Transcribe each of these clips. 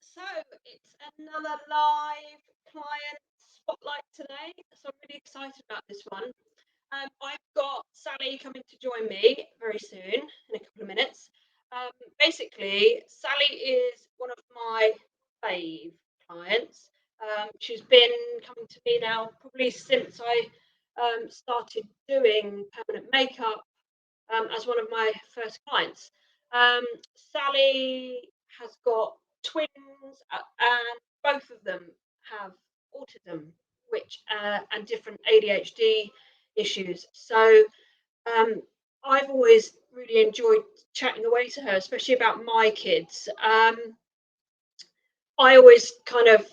So it's another live client spotlight today. So I'm really excited about this one. I've got Sally coming to join me very soon, in a couple of minutes. Basically, Sally is one of my fave clients. She's been coming to me now probably since I started doing permanent makeup as one of my first clients. Um, Sally has got twins, and both of them have autism, which and different ADHD issues. So um, I've always really enjoyed chatting away to her, especially about my kids. I always kind of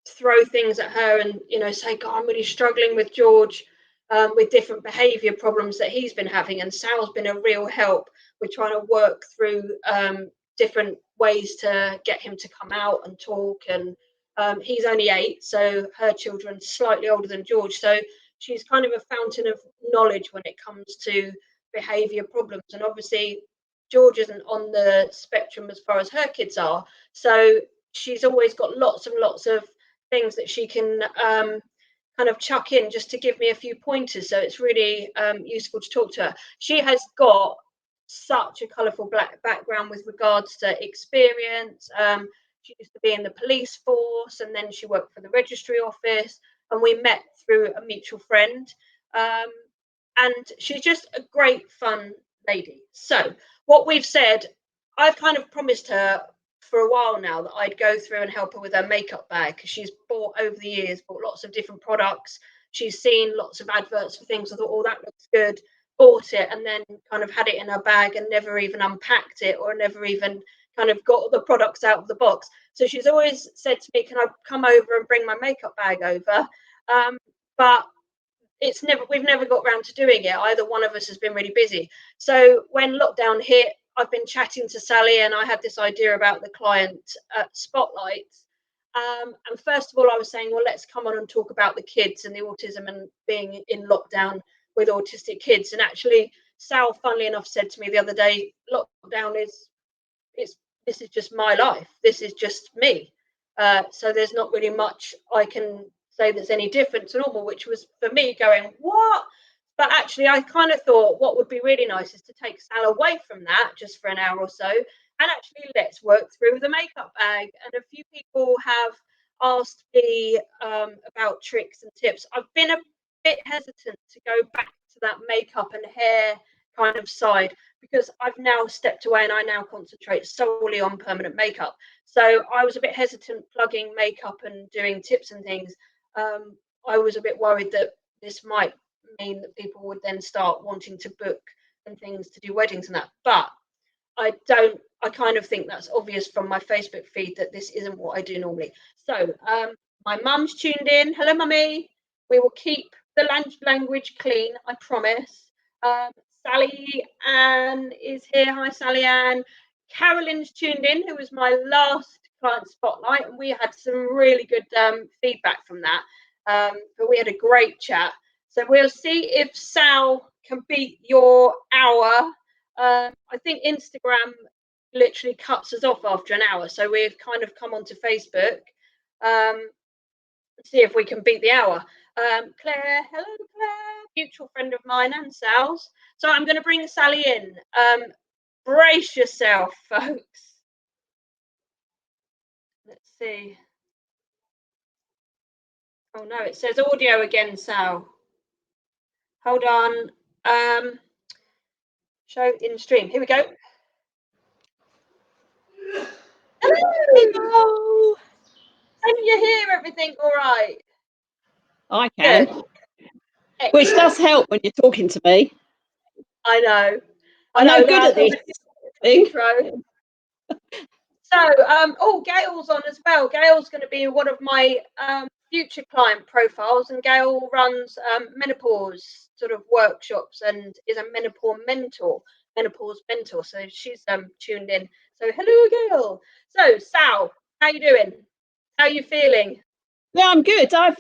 throw things at her and say, God, I'm really struggling with George with different behaviour problems that he's been having, and Sal's been a real help with trying to work through different ways to get him to come out and talk. And he's only 8, so her children's slightly older than George, so she's kind of a fountain of knowledge when it comes to behaviour problems. And obviously George isn't on the spectrum as far as her kids are, so she's always got lots and lots of things that she can kind of chuck in just to give me a few pointers. So it's really useful to talk to her. She has got such a colourful background with regards to experience. She used to be in the police force, and then she worked for the registry office, and we met through a mutual friend. And she's just a great fun lady. So what we've said, I've kind of promised her for a while now that I'd go through and help her with her makeup bag, because she's bought over the years, bought lots of different products. She's seen lots of adverts for things. I thought, oh, that looks good, bought it, and then kind of had it in her bag and never even unpacked it, or never even kind of got the products out of the box. So she's always said to me, can I come over and bring my makeup bag over? But we've never got round to doing it. Either one of us has been really busy. So when lockdown hit, I've been chatting to Sally, and I had this idea about the client spotlights. And first of all, I was saying, well, let's come on and talk about the kids and the autism and being in lockdown with autistic kids. And actually, Sal, funnily enough, said to me the other day, lockdown this is just my life. This is just me. So there's not really much I can say that's any different to normal, which was for me going, what? But actually, I kind of thought what would be really nice is to take Sal away from that just for an hour or so, and actually let's work through the makeup bag. And a few people have asked me about tricks and tips. I've been a bit hesitant to go back to that makeup and hair kind of side, because I've now stepped away and I now concentrate solely on permanent makeup. So I was a bit hesitant plugging makeup and doing tips and things. I was a bit worried that this might mean that people would then start wanting to book and things to do weddings and that. But I kind of think that's obvious from my Facebook feed that this isn't what I do normally. So my mum's tuned in. Hello, mummy. We will keep the language clean, I promise. Sally Ann is here. Hi, Sally Ann. Carolyn's tuned in, who was my last client spotlight, and we had some really good feedback from that. But we had a great chat. So we'll see if Sal can beat your hour. I think Instagram literally cuts us off after an hour, so we've kind of come onto Facebook. See if we can beat the hour. Claire, hello Claire, mutual friend of mine and Sal's. So I'm going to bring Sally in. Brace yourself, folks. Let's see. Oh no, it says audio again, Sal. Hold on. Show in stream. Here we go. Hello. Can you hear everything all right? I can. Good. Which does help when you're talking to me. I know. I'm no good at this thing. So, oh, Gail's on as well. Gail's going to be one of my future client profiles, and Gail runs menopause sort of workshops and is a menopause mentor. So she's tuned in. So hello, Gail. So Sal, how you doing? How you feeling? Yeah, I'm good. I've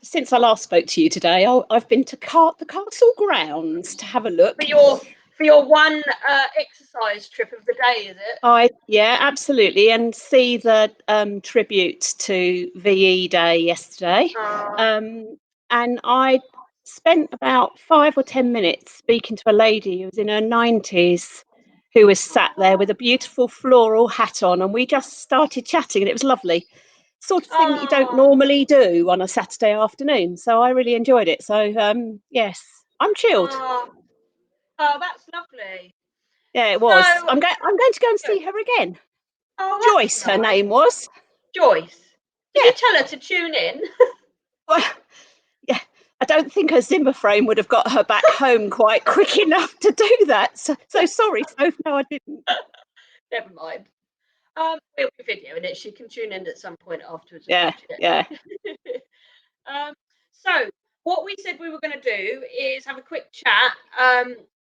since I last spoke to you today, I've been to the castle grounds to have a look. For your For your one exercise trip of the day, is it? Yeah, absolutely. And see the tribute to VE Day yesterday. And I spent about 5 or 10 minutes speaking to a lady who was in her 90s who was sat there with a beautiful floral hat on, and we just started chatting, and it was lovely. Sort of thing that you don't normally do on a Saturday afternoon. So I really enjoyed it. So yes, I'm chilled. Oh, that's lovely. Yeah, it So, was. I'm going to go and see her again. oh, that's Joyce, her nice. name was. Joyce. Did you Yeah. tell her to tune in? Well, yeah. I don't think her Zimmer frame would have got her back home quite quick enough to do that. So sorry, Soph. No, I didn't. Never mind. We'll be videoing it. She can tune in at some point afterwards and Yeah, watch it. yeah. So what we said we were going to do is have a quick chat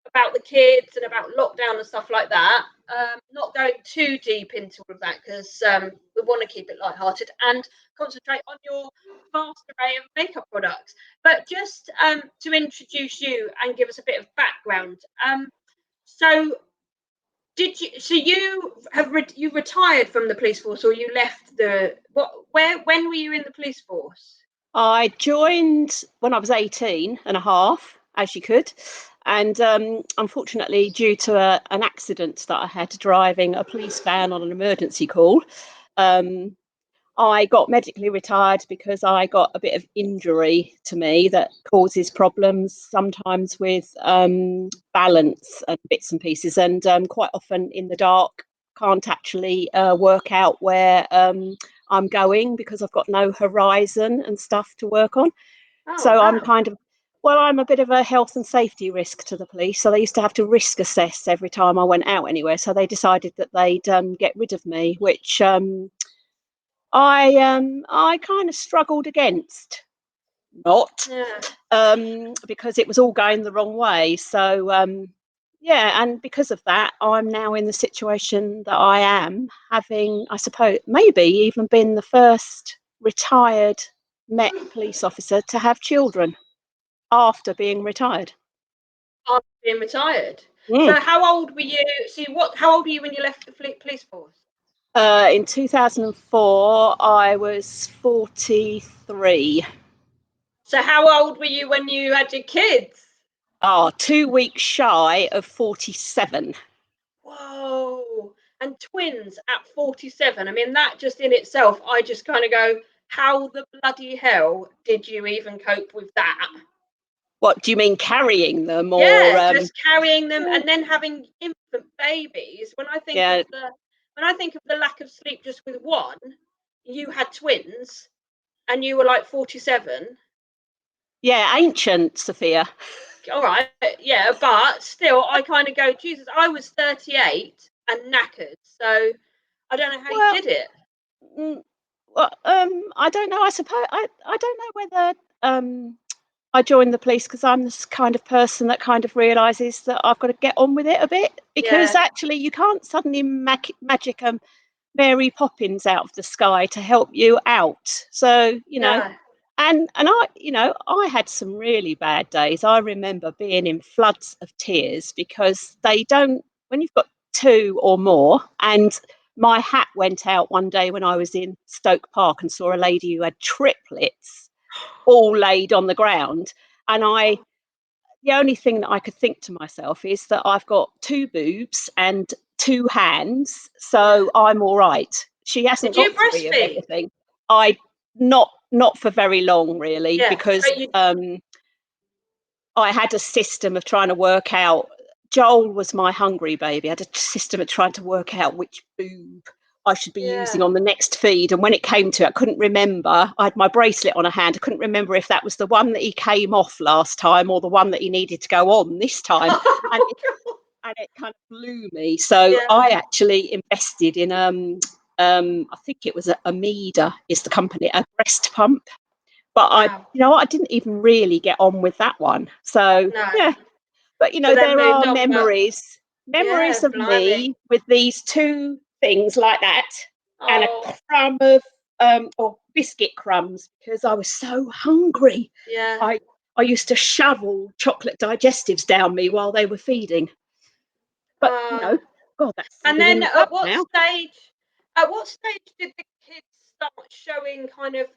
about the kids and about lockdown and stuff like that. Not going too deep into all of that because we want to keep it lighthearted and concentrate on your vast array of makeup products. But just to introduce you and give us a bit of background. So did you? So you have you retired from the police force, or you left the what? Where? When were you in the police force? I joined when I was 18 and a half, as you could. And unfortunately, due to an accident that I had driving a police van on an emergency call, um, I got medically retired because I got a bit of injury to me that causes problems sometimes with balance and bits and pieces, and quite often in the dark can't actually work out where I'm going because I've got no horizon and stuff to work on. Oh So I'm wow! kind of, well, I'm a bit of a health and safety risk to the police. So they used to have to risk assess every time I went out anywhere. So they decided that they'd get rid of me, which I kind of struggled against not Yeah. because it was all going the wrong way. So yeah, and because of that, I'm now in the situation that I am, having, I suppose, maybe even been the first retired Met police officer to have children after being retired. After being retired. Mm. So how old were you? So what? How old were you when you left the police force? In 2004, I was 43. So how old were you when you had your kids? 2 weeks shy of 47. Whoa! And twins at 47. I mean, that just in itself, I just kind of go, how the bloody hell did you even cope with that? What do you mean, carrying them or? Yeah, just carrying them and then having infant babies. Yeah, When I think of the lack of sleep just with one, you had twins and you were like 47. yeah, ancient, Sophia. All right, yeah, but still, I kind of go, Jesus, I was 38 and knackered, so I don't know how you Well, did it. mm, well, I don't know. I suppose I don't know whether I joined the police because I'm this kind of person that kind of realizes that I've got to get on with it a bit, because Yeah, actually you can't suddenly magic Mary Poppins out of the sky to help you out. So no, and I had some really bad days. I remember being in floods of tears because they don't, when you've got two or more. And my hat went out one day when I was in Stoke Park and saw a lady who had triplets all laid on the ground. And the only thing that I could think to myself is that I've got two boobs and two hands, yeah. so I'm all right. She hasn't Did you got three of breastfeed? everything. I not for very long really, Yeah, because but you, I had a system of trying to work out. Joel was my hungry baby. I had a system of trying to work out which boob I should be using yeah. on the next feed. And when it came to it, I couldn't remember. I had my bracelet on a hand. I couldn't remember if that was the one that he came off last time or the one that he needed to go on this time. And it kind of blew me. So Yeah, I actually invested in I think it was a Meada is the company, a breast pump. But wow. I didn't even really get on with that one. So No. yeah, but So then there moved are on, but memories yeah, of blimey. me with these two things like that, and a Oh, crumb of or biscuit crumbs, because I was so hungry. yeah. I I used to shovel chocolate digestives down me while they were feeding. But God, that's and sounding in then the pub now. at what stage did the kids start showing kind of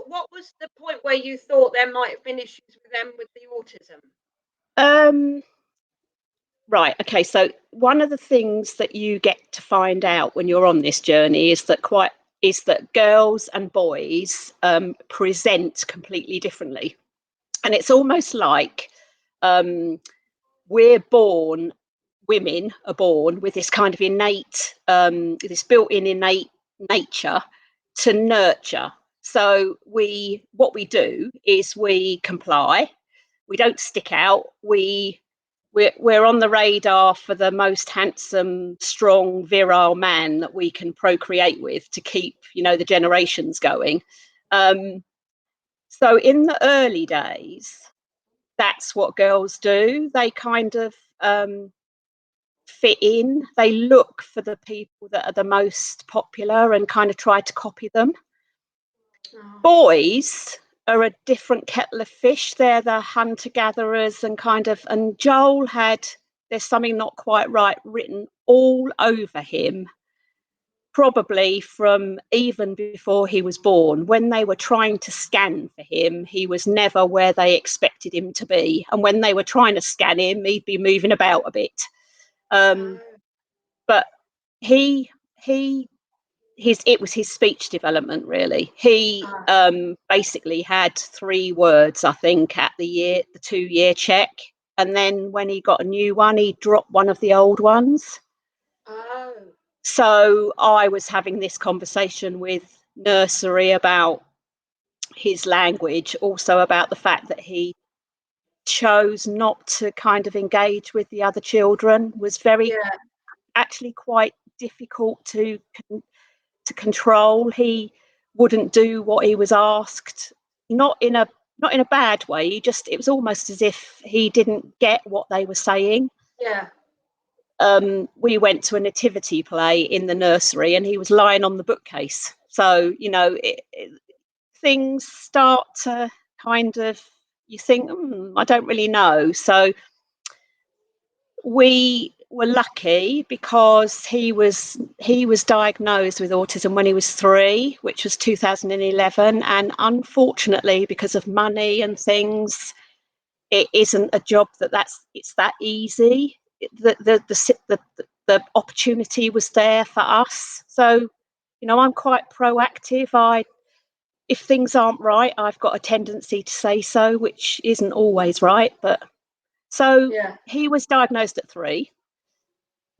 what was the point where you thought there might have been issues with them with the autism? Right. Okay. So one of the things that you get to find out when you're on this journey is that girls and boys present completely differently, and it's almost like women are born with this kind of innate, this built-in innate nature to nurture. So what we do is we comply. We don't stick out. We're on the radar for the most handsome, strong, virile man that we can procreate with to keep, the generations going. So in the early days, that's what girls do. They kind of fit in. They look for the people that are the most popular and kind of try to copy them. Oh. Boys are a different kettle of fish. They're the hunter-gatherers and Joel had "There's Something Not Quite Right" written all over him, probably from even before he was born. When they were trying to scan for him, he was never where they expected him to be. And when they were trying to scan him, he'd be moving about a bit. But it was his speech development, really. He basically had 3 words, I think, at the 2-year check. And then when he got a new one, he dropped one of the old ones. Oh. So I was having this conversation with nursery about his language, also about the fact that he chose not to kind of engage with the other children, was actually quite difficult to control. He wouldn't do what he was asked, not in a bad way. It was almost as if he didn't get what they were saying. Yeah. We went to a nativity play in the nursery and he was lying on the bookcase. So, things start to kind of, you think, I don't really know. So we were lucky because he was diagnosed with autism when he was 3, which was 2011. And unfortunately, because of money and things, it isn't a job it's that easy. The opportunity was there for us. So, I'm quite proactive. If things aren't right, I've got a tendency to say so, which isn't always right. But so he was diagnosed at 3.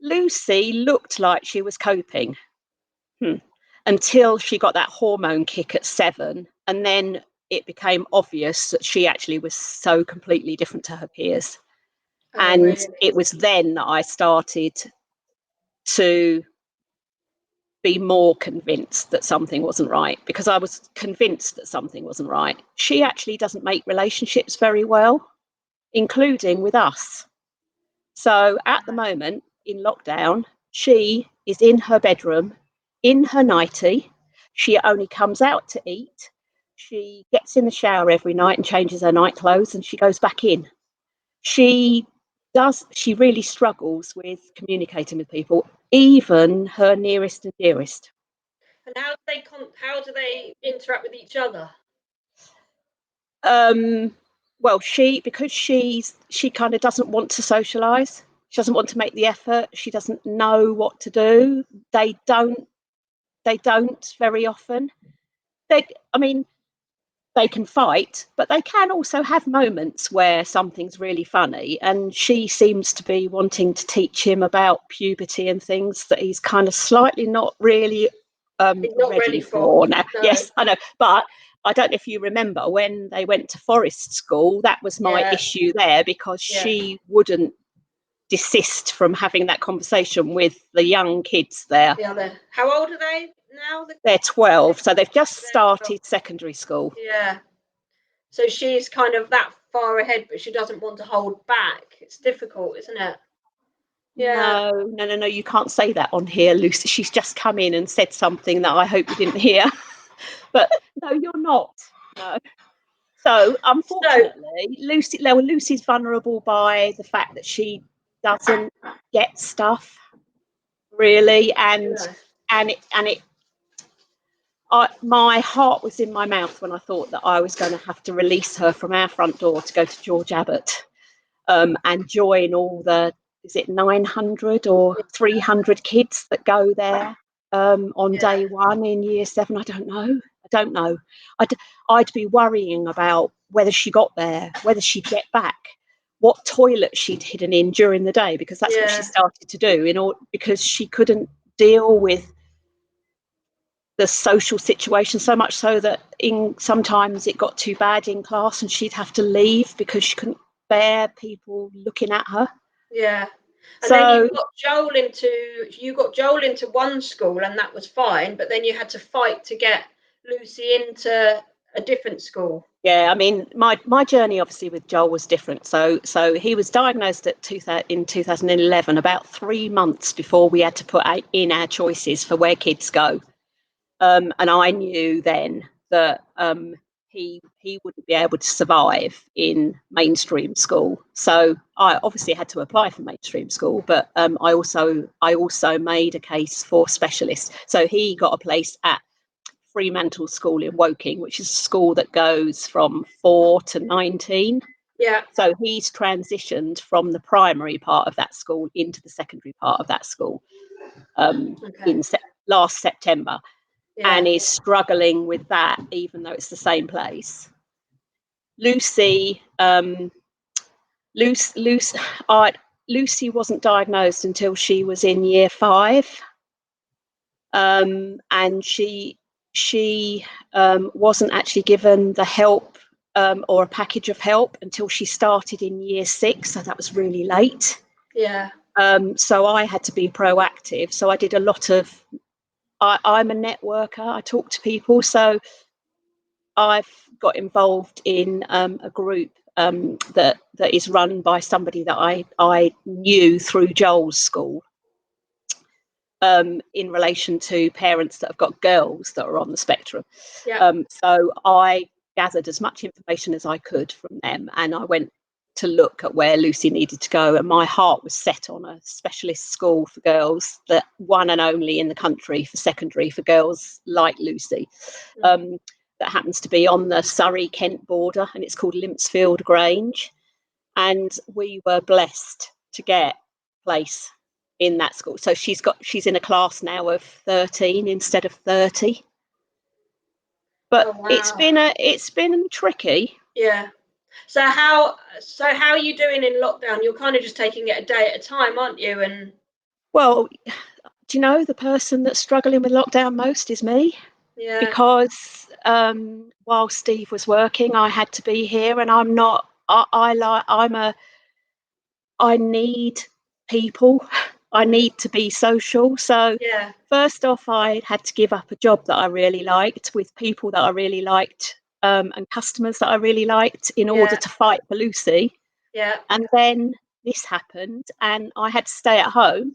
Lucy looked like she was coping until she got that hormone kick at 7. And then it became obvious that she actually was so completely different to her peers. And really? It was then that I started to be more convinced that something wasn't right, because I was convinced that something wasn't right. She actually doesn't make relationships very well, including with us. So at the moment, in lockdown, she is in her bedroom, in her nightie. She only comes out to eat. She gets in the shower every night and changes her night clothes, and she goes back in. She really struggles with communicating with people, even her nearest and dearest. And how do they interact with each other? Well, because she kind of doesn't want to socialize. She doesn't want to make the effort. She doesn't know what to do. They don't very often. They can fight, but they can also have moments where something's really funny. And she seems to be wanting to teach him about puberty and things that he's kind of slightly not really ready for now. No. Yes, I know. But I don't know if you remember when they went to forest school, that was my issue there, because she wouldn't desist from having that conversation with the young kids there. How old are they now? They're 12, so they've just started secondary school. Yeah. So she's kind of that far ahead, but she doesn't want to hold back. It's difficult, isn't it? Yeah. No, you can't say that on here, Lucy. She's just come in and said something that I hope you didn't hear. But no, you're not. No. So unfortunately, Lucy's vulnerable by the fact that she doesn't get stuff really, and No. it my heart was in my mouth when I thought that I was going to have to release her from our front door to go to George Abbott, and join all the, is it 900 or 300 kids that go there on Yeah. day one in year 7? I don't know. I'd be worrying about whether she got there, whether she'd get back, what toilet she'd hidden in during the day, because that's what she Yeah. started to do because she couldn't deal with the social situation, so much so that sometimes it got too bad in class and she'd have to leave because she couldn't bear people looking at her. Yeah. And then So you got Joel into one school, and that was fine, but then you had to fight to get Lucy into a different school. yeah, I mean, my journey obviously with Joel was different. So he was diagnosed in 2011, about 3 months before we had to put in our choices for where kids go. And I knew then that he wouldn't be able to survive in mainstream school. So I obviously had to apply for mainstream school, but I also made a case for specialists. So he got a place at Fremantle School in Woking, which is a school that goes from 4 to 19. Yeah. So he's transitioned from the primary part of that school into the secondary part of that school Okay. last September. Yeah. And is struggling with that, even though it's the same place. Lucy, Lucy wasn't diagnosed until she was in year 5, and she wasn't actually given the help or a package of help until she started in year 6. So that was really late. Yeah. So I had to be proactive. So I did a lot of. I'm a networker. I talk to people. So I've got involved in a group that is run by somebody that I knew through Joel's school, in relation to parents that have got girls that are on the spectrum. Yeah. So I gathered as much information as I could from them, and I went to look at where Lucy needed to go, and my heart was set on a specialist school for girls, the one and only in the country for secondary for girls like Lucy. That happens to be on the Surrey-Kent border, and it's called Limpsfield Grange. And we were blessed to get a place in that school. So she's in a class now of 13 instead of 30. But Oh, wow. it's been tricky. Yeah. So how are you doing in lockdown? You're kind of just taking it a day at a time, aren't you? And Well, do you know, the person that's struggling with lockdown most is me, yeah. because while Steve was working, I had to be here, and I'm not. I need people. I need to be social. So Yeah. first off, I had to give up a job that I really liked with people that I really liked, and customers that I really liked, in order Yeah. to fight for Lucy. Yeah. And then this happened, and I had to stay at home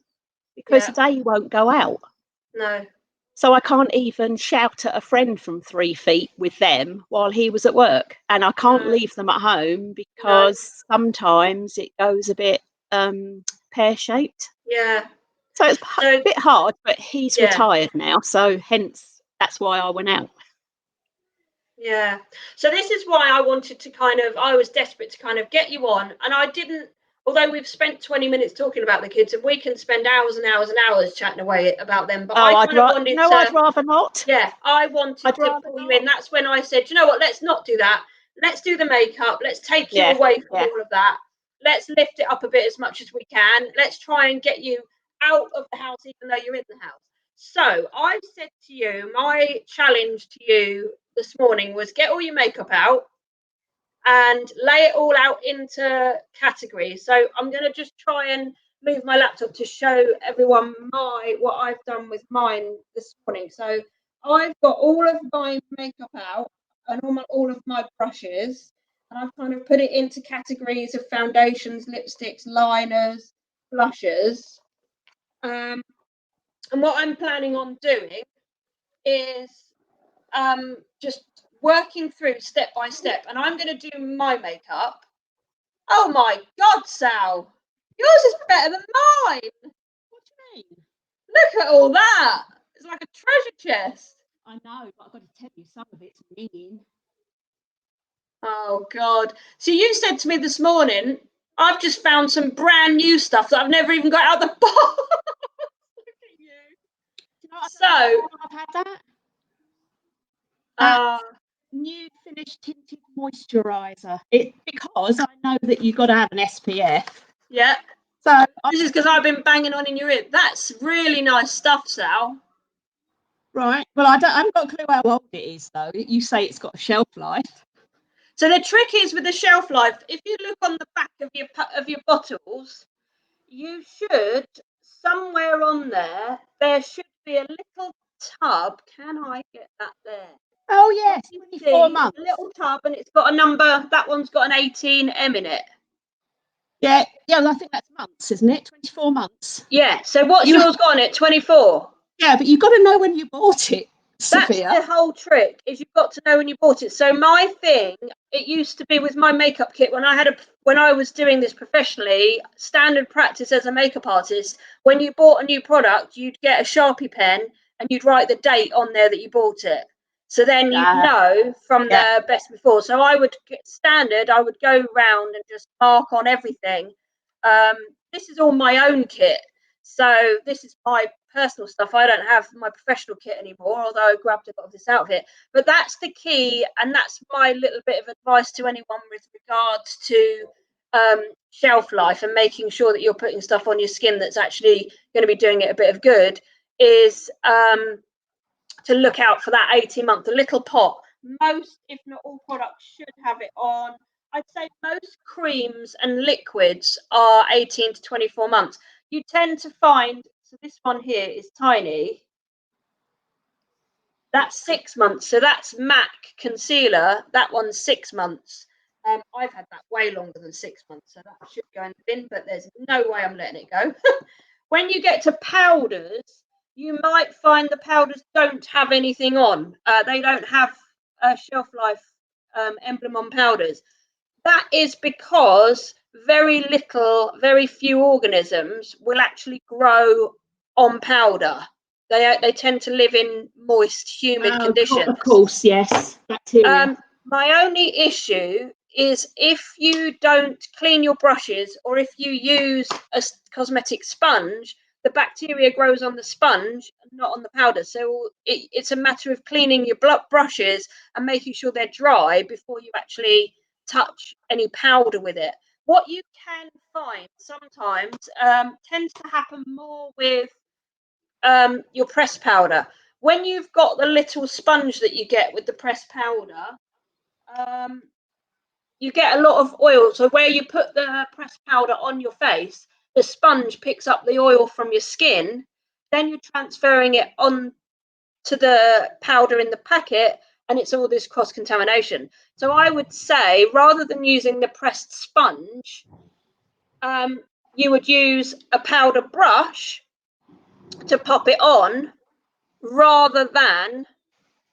because Yeah. they won't go out. No. So I can't even shout at a friend from 3 feet with them while he was at work. And I can't No. leave them at home No. because sometimes it goes a bit pear-shaped. Yeah. So it's a So bit hard, but he's yeah. retired now. So hence, that's why I went out. Yeah. So this is why I was desperate to kind of get you on. And I didn't, although we've spent 20 minutes talking about the kids, and we can spend hours and hours and hours chatting away about them, but Oh, I kind of wanted I'd to, rather not. yeah, I wanted I'd to rather pull you in. not. That's when I said, you know what, let's not do that. Let's do the makeup. Let's take you Yeah, away from yeah. all of that. Let's lift it up a bit as much as we can. Let's try and get you out of the house, even though you're in the house. So I've said to you, my challenge to you this morning was get all your makeup out and lay it all out into categories. So I'm going to just try and move my laptop to show everyone what I've done with mine this morning. So I've got all of my makeup out and all of my brushes, and I've kind of put it into categories of foundations, lipsticks, liners, blushes. And what I'm planning on doing is just working through step by step. And I'm going to do my makeup. Oh my God, Sal. Yours is better than mine. What do you mean? Look at all that. It's like a treasure chest. I know, but I've got to tell you, some of it's mean. Oh, God. So you said to me this morning, I've just found some brand new stuff that I've never even got out the box. Look at you. Do you know what So, I've had that? uh, New finish tinted moisturiser. It because I know that you've got to have an SPF. yeah. So This is because I've been banging on in your ear. That's really nice stuff, Sal. right. Well, I haven't got a clue how old it is though. You say it's got a shelf life. So the trick is with the shelf life, if you look on the back of your bottles, you should, somewhere on there should be a little tub. Can I get that there? Oh Can yes, you 24 see months. a little tub and it's got a number? That one's got an 18M in it. Yeah, yeah. I think that's months, isn't it? 24 months. Yeah. So what's You yours got on it? 24. yeah, but you've got to know when you bought it, That's Sophia. the whole trick, is you've got to know when you bought it. So my thing, it used to be with my makeup kit when I was doing this professionally, standard practice as a makeup artist, when you bought a new product, you'd get a Sharpie pen and you'd write the date on there that you bought it. So then you'd know from Yeah. the best before. So I would get standard, I would go round and just mark on everything. Um, this is all my own kit. So this is my personal stuff. I don't have my professional kit anymore, although I grabbed a lot of this outfit. But that's the key, and that's my little bit of advice to anyone with regards to shelf life and making sure that you're putting stuff on your skin that's actually going to be doing it a bit of good, is to look out for that 18-month. A little pot. Most, if not all, products should have it on. I'd say most creams and liquids are 18 to 24 months. You tend to find, so this one here is tiny. That's 6 months. So that's MAC concealer. That one's 6 months. I've had that way longer than 6 months, so that should go in the bin, but there's no way I'm letting it go. When you get to powders, you might find the powders don't have anything on. They don't have a shelf life emblem on powders. That is because very few organisms will actually grow on powder. They tend to live in moist, humid conditions. Of course, yes. Bacteria. My only issue is if you don't clean your brushes or if you use a cosmetic sponge, the bacteria grows on the sponge, not on the powder. So it's a matter of cleaning your brushes and making sure they're dry before you actually touch any powder with it. What you can find sometimes tends to happen more with your pressed powder. When you've got the little sponge that you get with the pressed powder, you get a lot of oil. So where you put the pressed powder on your face, the sponge picks up the oil from your skin. Then you're transferring it on to the powder in the packet, and it's all this cross contamination. So I would say rather than using the pressed sponge, you would use a powder brush to pop it on rather than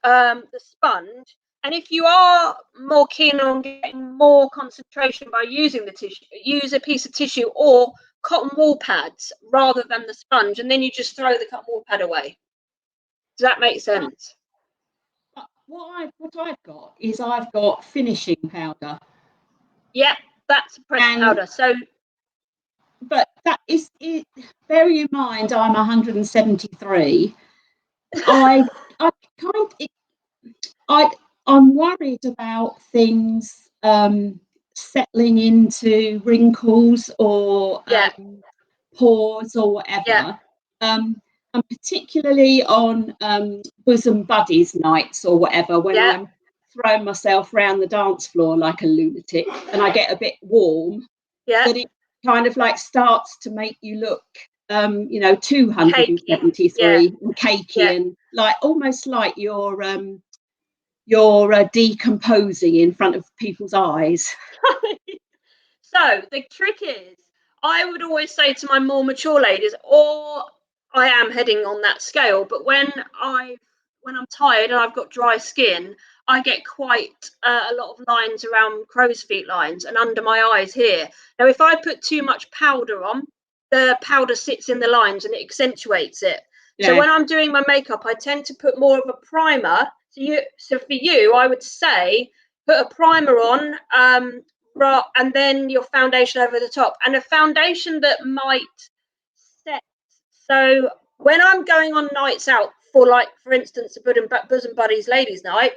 the sponge. And if you are more keen on getting more concentration by using the tissue, use a piece of tissue or cotton wool pads rather than the sponge, and then you just throw the cotton wool pad away. Does that make sense? What I've got is I've got finishing powder. Yeah, that's a pressed powder. So, but that is it. Bearing in mind, I'm 173. I kind it, I'm worried about things settling into wrinkles or yeah, pores or yeah, whatever. And particularly on bosom buddies nights or whatever, when yeah, I'm throwing myself around the dance floor like a lunatic and I get a bit warm, yeah, that it kind of like starts to make you look, cakey. Yeah, 273 and cakey yeah. and like almost like you're decomposing in front of people's eyes. So the trick is, I would always say to my more mature ladies, or I am heading on that scale, but when I'm tired and I've got dry skin, I get quite a lot of lines around crow's feet lines and under my eyes here. Now, if I put too much powder on, the powder sits in the lines and it accentuates it. So when I'm doing my makeup, I tend to put more of a primer. So for you, I would say put a primer on, and then your foundation over the top, and a foundation that might set. So when I'm going on nights out for, like, for instance, a bosom buddies ladies night,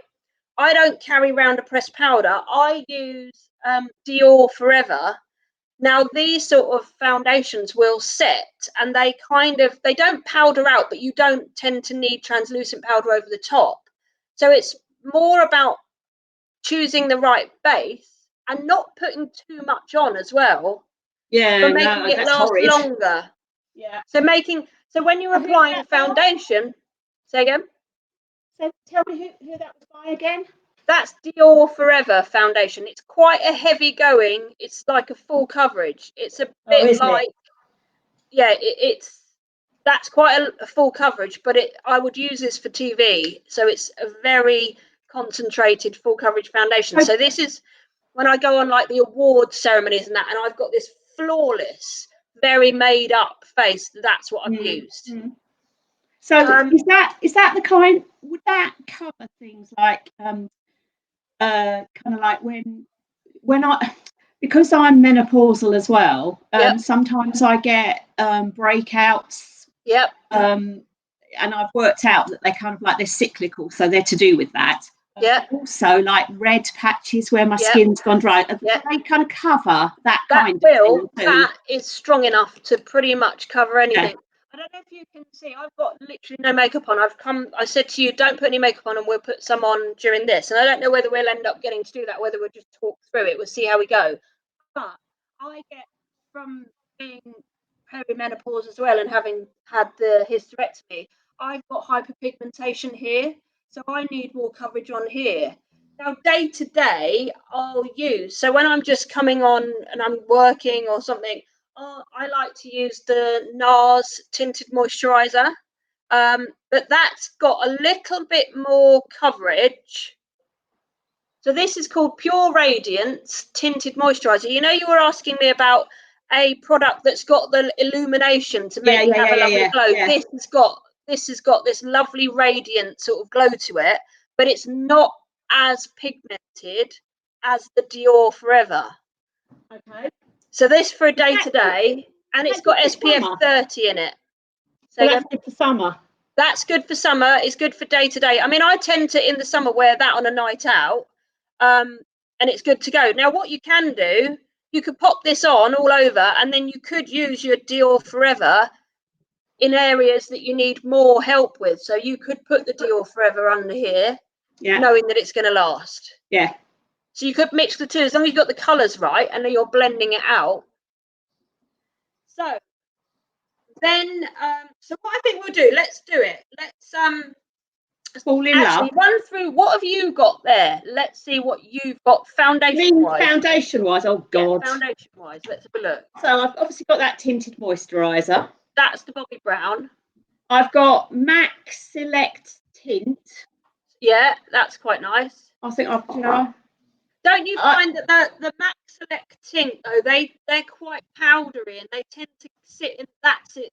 I don't carry around a pressed powder. I use Dior Forever. Now, these sort of foundations will set, and they don't powder out, but you don't tend to need translucent powder over the top. So it's more about choosing the right base and not putting too much on as well, for making it last horrid. longer. Yeah. So when you're applying foundation, say again. So tell me who that was by again. That's Dior Forever foundation. It's quite a heavy going. It's like a full coverage. It's a bit like, that's quite a full coverage, but I would use this for TV. So it's a very concentrated full coverage foundation. So this is when I go on like the award ceremonies and I've got this flawless, very made up face. That's what I've used. So is that the kind? Would that cover things like kind of like when I, because I'm menopausal as well, sometimes I get breakouts. Yep. And I've worked out that they're kind of like, they're cyclical, so they're to do with that. Yeah. Also, like red patches where my skin's gone dry. They kind of cover that kind of thing too. That is strong enough to pretty much cover anything. I don't know if you can see, I've got literally no makeup on. I said to you, don't put any makeup on, and we'll put some on during this. And I don't know whether we'll end up getting to do that, whether we'll just talk through it. We'll see how we go. But I get, from being perimenopause as well and having had the hysterectomy, I've got hyperpigmentation here. So I need more coverage on here. Now, day to day, I'll use, so when I'm just coming on and I'm working or something, I like to use the NARS tinted moisturizer, but that's got a little bit more coverage. So this is called Pure Radiance Tinted Moisturizer. You know, you were asking me about a product that's got the illumination to make me have a lovely glow. This has got this lovely radiant sort of glow to it, but it's not as pigmented as the Dior Forever. Okay. So this for a day to day, and it's got SPF 30 in it. So that's good for summer. That's good for summer. It's good for day to day. I mean, I tend to, in the summer, wear that on a night out, and it's good to go. Now, what you can do, you could pop this on all over, and then you could use your Dior Forever in areas that you need more help with. So you could put the Dior Forever under here, knowing that it's going to last. Yeah. So you could mix the two, as long as you've got the colours right and then you're blending it out. So then, so what I think we'll do, let's do it. Let's fall in love. Run through, what have you got there? Let's see what you've got foundation-wise. Foundation-wise, oh God. Yeah, foundation-wise, let's have a look. So I've obviously got that tinted moisturiser. That's the Bobbi Brown. I've got MAC Select Tint. Yeah, that's quite nice. I think I've, you know. Don't you find that the MAC Select Tint, though, they're quite powdery and they tend to sits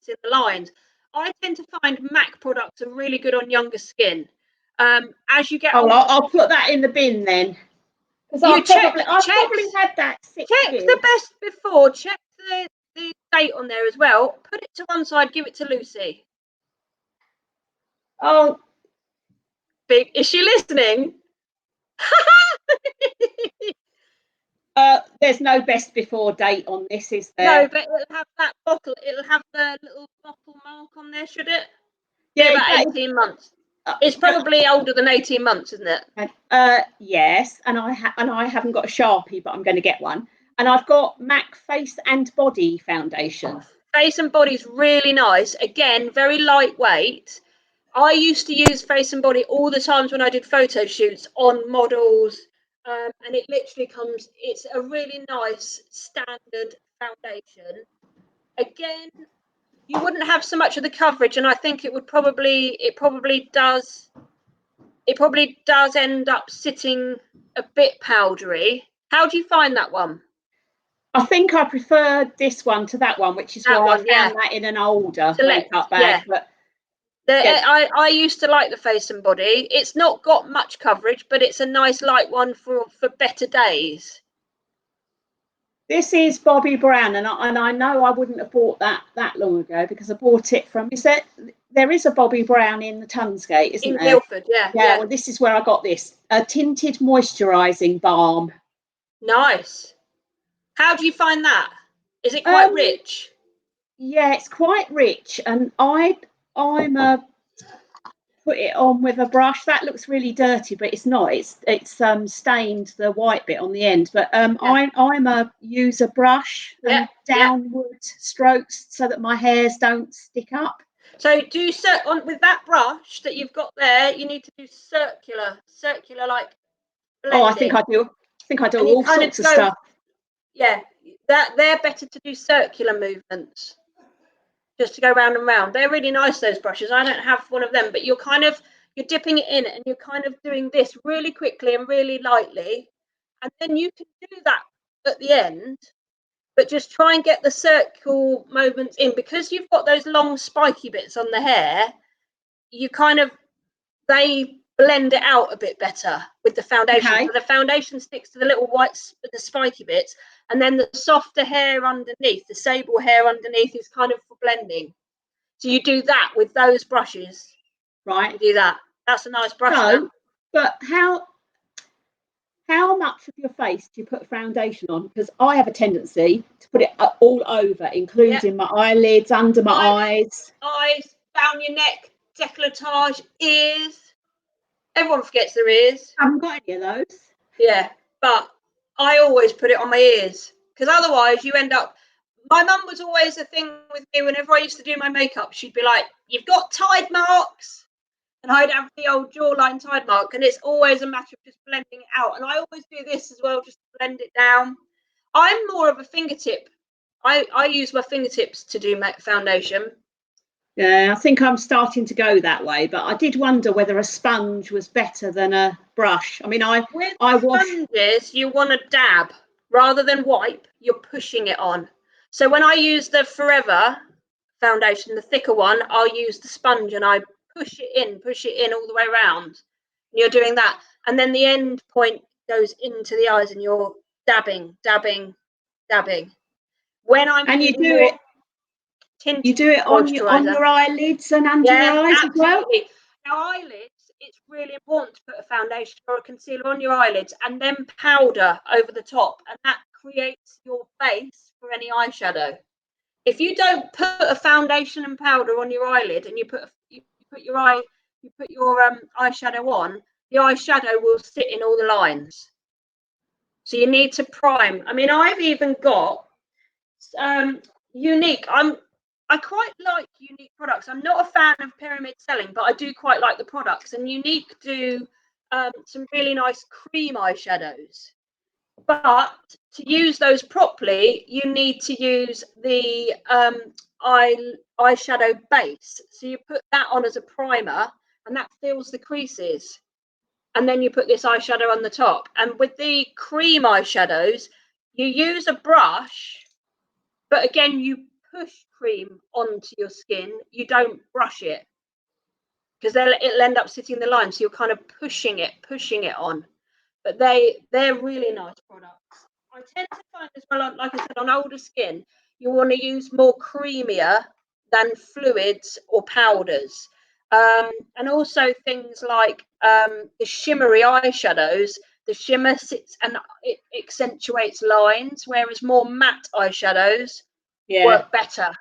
in the lines. I tend to find MAC products are really good on younger skin. As you get older, I'll put that in the bin then. Because I've probably had that 6 check years. the best before. Check the date on there as well. Put it to one side. Give it to Lucy. Oh, big. Is she listening? There's no best before date on this, is there? No, but it'll have that bottle. It'll have the little bottle mark on there, should it? Yeah, about 18 months. It's probably older than 18 months, isn't it? Yes, and I haven't got a Sharpie, but I'm going to get one. And I've got MAC Face and Body foundation. Face and Body's really nice. Again, very lightweight. I used to use Face and Body all the times when I did photo shoots on models, and it literally comes, it's a really nice standard foundation. Again, you wouldn't have so much of the coverage, and I think it probably does it probably does end up sitting a bit powdery. How do you find that one? I think I prefer this one to that one, which is That why I one, yeah. found that in an older Select, makeup bag. yeah. But yeah, I used to like the Face and Body. It's not got much coverage, but it's a nice light one for better days. this is Bobbi Brown, and I know I wouldn't have bought that long ago because I bought it from. There is a Bobbi Brown in the Tunsgate, isn't In there? Guildford, yeah. Yeah. Well, this is where I got this, a tinted moisturising balm. Nice. How do you find that? Is it quite rich? Yeah, it's quite rich, and I'm a put it on with a brush. That looks really dirty, but it's not. It's stained the white bit on the end. But Yeah. I'm a use a brush and downward strokes so that my hairs don't stick up. So with that brush that you've got there, you need to do circular like blending. Oh, I think I do. And you All kind sorts of of stuff. Yeah, that they're better to do circular movements, just to go round and round. They're really nice, those brushes. I don't have one of them, but you're dipping it in and you're kind of doing this really quickly and really lightly, and then you can do that at the end, but just try and get the circle movements in, because you've got those long spiky bits on the hair. You kind of they blend it out a bit better with the foundation. Okay. So the foundation sticks to the little the spiky bits, and then the softer hair underneath, the sable hair underneath, is kind of for blending. So you do that with those brushes. Right. You do that. That's a nice brush. So, but how much of your face do you put foundation on? Because I have a tendency to put it all over, including my eyelids, under my eyes. Eyes, down your neck, décolletage, ears. Everyone forgets their ears. I haven't got any of those. Yeah, but I always put it on my ears, because otherwise you end up. My mum was always a thing with me. Whenever I used to do my makeup, she'd be like, "You've got tide marks," and I'd have the old jawline tide mark, and it's always a matter of just blending it out. And I always do this as well, just to blend it down. I'm more of a fingertip. I use my fingertips to do foundation. Yeah, I think I'm starting to go that way, but I did wonder whether a sponge was better than a brush. I mean, With I wash. sponges, you want to dab rather than wipe. You're pushing it on. So when I use the Forever foundation, the thicker one, I'll use the sponge and I push it in all the way around. And you're doing that, and then the end point goes into the eyes, and you're dabbing. When I'm And using more tinted you do it on moisturizer, your eyelids and under your eyes as well. Now, eyelids, it's really important to put a foundation or a concealer on your eyelids and then powder over the top, and that creates your base for any eyeshadow. If you don't put a foundation and powder on your eyelid, and you put your eyeshadow on, the eyeshadow will sit in all the lines. So you need to prime. I mean, I've even got Unique. I quite like Unique products. I'm not a fan of pyramid selling, but I do quite like the products. And Unique do some really nice cream eyeshadows. But to use those properly, you need to use the eyeshadow base. So you put that on as a primer, and that fills the creases. And then you put this eyeshadow on the top. And with the cream eyeshadows, you use a brush, but again, you push cream onto your skin. You don't brush it, because it'll end up sitting in the line. So you're kind of pushing it on. But they're really nice products. I tend to find as well, like I said, on older skin, you want to use more creamier than fluids or powders. And also things like the shimmery eyeshadows. The shimmer sits and it accentuates lines, whereas more matte eyeshadows work better.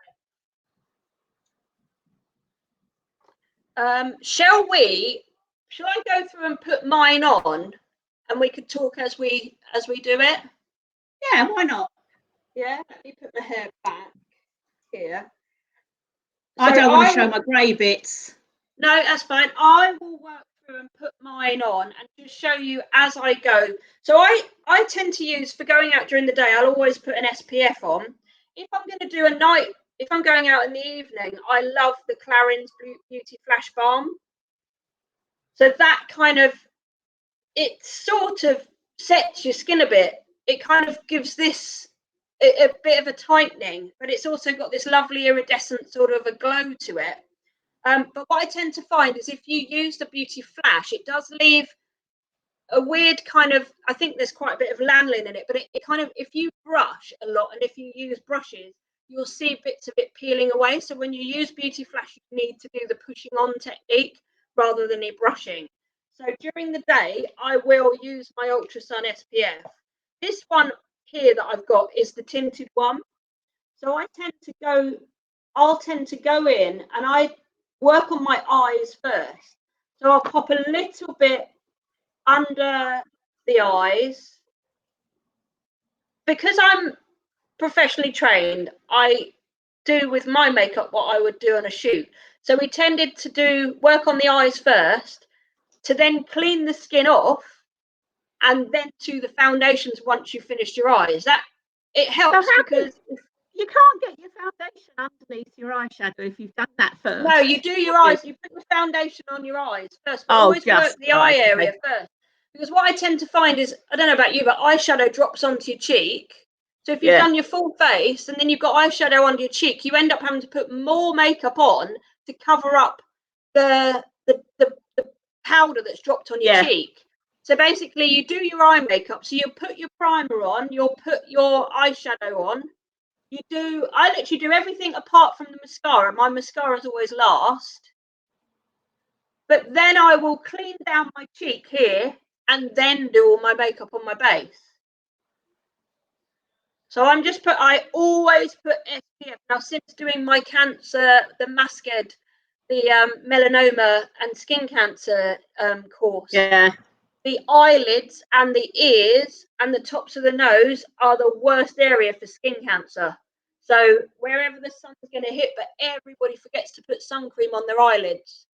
Shall I go through and put mine on, and we could talk as we do it? Yeah, why not? Yeah, let me put my hair back here. I don't want to show my grey bits. No, that's fine. I will work through and put mine on and just show you as I go. So I tend to use, for going out during the day, I'll always put an SPF on. If I'm going to do a night, if I'm going out in the evening, I love the Clarins Beauty Flash Balm. So that kind of, it sort of sets your skin a bit. It kind of gives this a bit of a tightening, but it's also got this lovely iridescent sort of a glow to it. But what I tend to find is if you use the Beauty Flash, it does leave a weird kind of, I think there's quite a bit of lanolin in it, but it kind of, if you brush a lot and if you use brushes, you'll see bits of it peeling away. So when you use Beauty Flash, you need to do the pushing on technique rather than the brushing. So during the day, I will use my Ultra Sun SPF. This one here that I've got is the tinted one. So I'll tend to go in and I work on my eyes first. So I'll pop a little bit under the eyes. Because I'm professionally trained, I do with my makeup what I would do on a shoot. So we tended to do work on the eyes first, to then clean the skin off, and then do the foundations once you've finished your eyes. That it helps because you can't get your foundation underneath your eyeshadow if you've done that first. no, you do your eyes, you put the foundation on your eyes first, but Oh, always just work the eye area first. Because what I tend to find is, I don't know about you, but eyeshadow drops onto your cheek. So if you've done your full face and then you've got eyeshadow under your cheek, you end up having to put more makeup on to cover up the powder that's dropped on your cheek. So basically you do your eye makeup, so you put your primer on, you'll put your eyeshadow on, I literally do everything apart from the mascara. My mascara is always last. But then I will clean down my cheek here and then do all my makeup on my base. So I always put SPF. Now, since doing my cancer, the Masked, the melanoma and skin cancer course, the eyelids and the ears and the tops of the nose are the worst area for skin cancer. So wherever the sun's going to hit, but everybody forgets to put sun cream on their eyelids.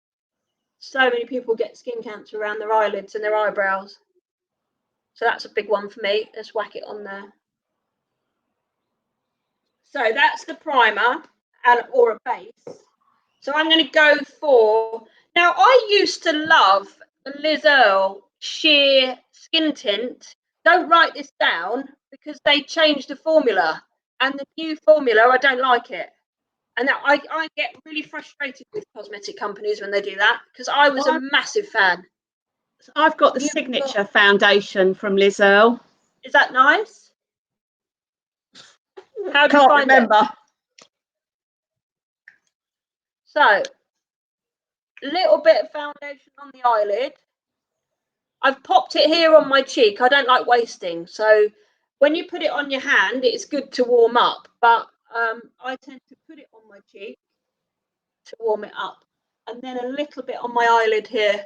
So many people get skin cancer around their eyelids and their eyebrows. So that's a big one for me. Let's whack it on there. So that's the primer or a base. So I'm going to go for, now I used to love Liz Earle Sheer Skin Tint. Don't write this down because they changed the formula, and the new formula, I don't like it. And I get really frustrated with cosmetic companies when they do that, because I was a massive fan. I've got the signature foundation from Liz Earle. Is that nice? How do you find remember it? So, little bit of foundation on the eyelid. I've popped it here on my cheek. I don't like wasting. So when you put it on your hand, it's good to warm up. But I tend to put it on my cheek to warm it up. And then a little bit on my eyelid here.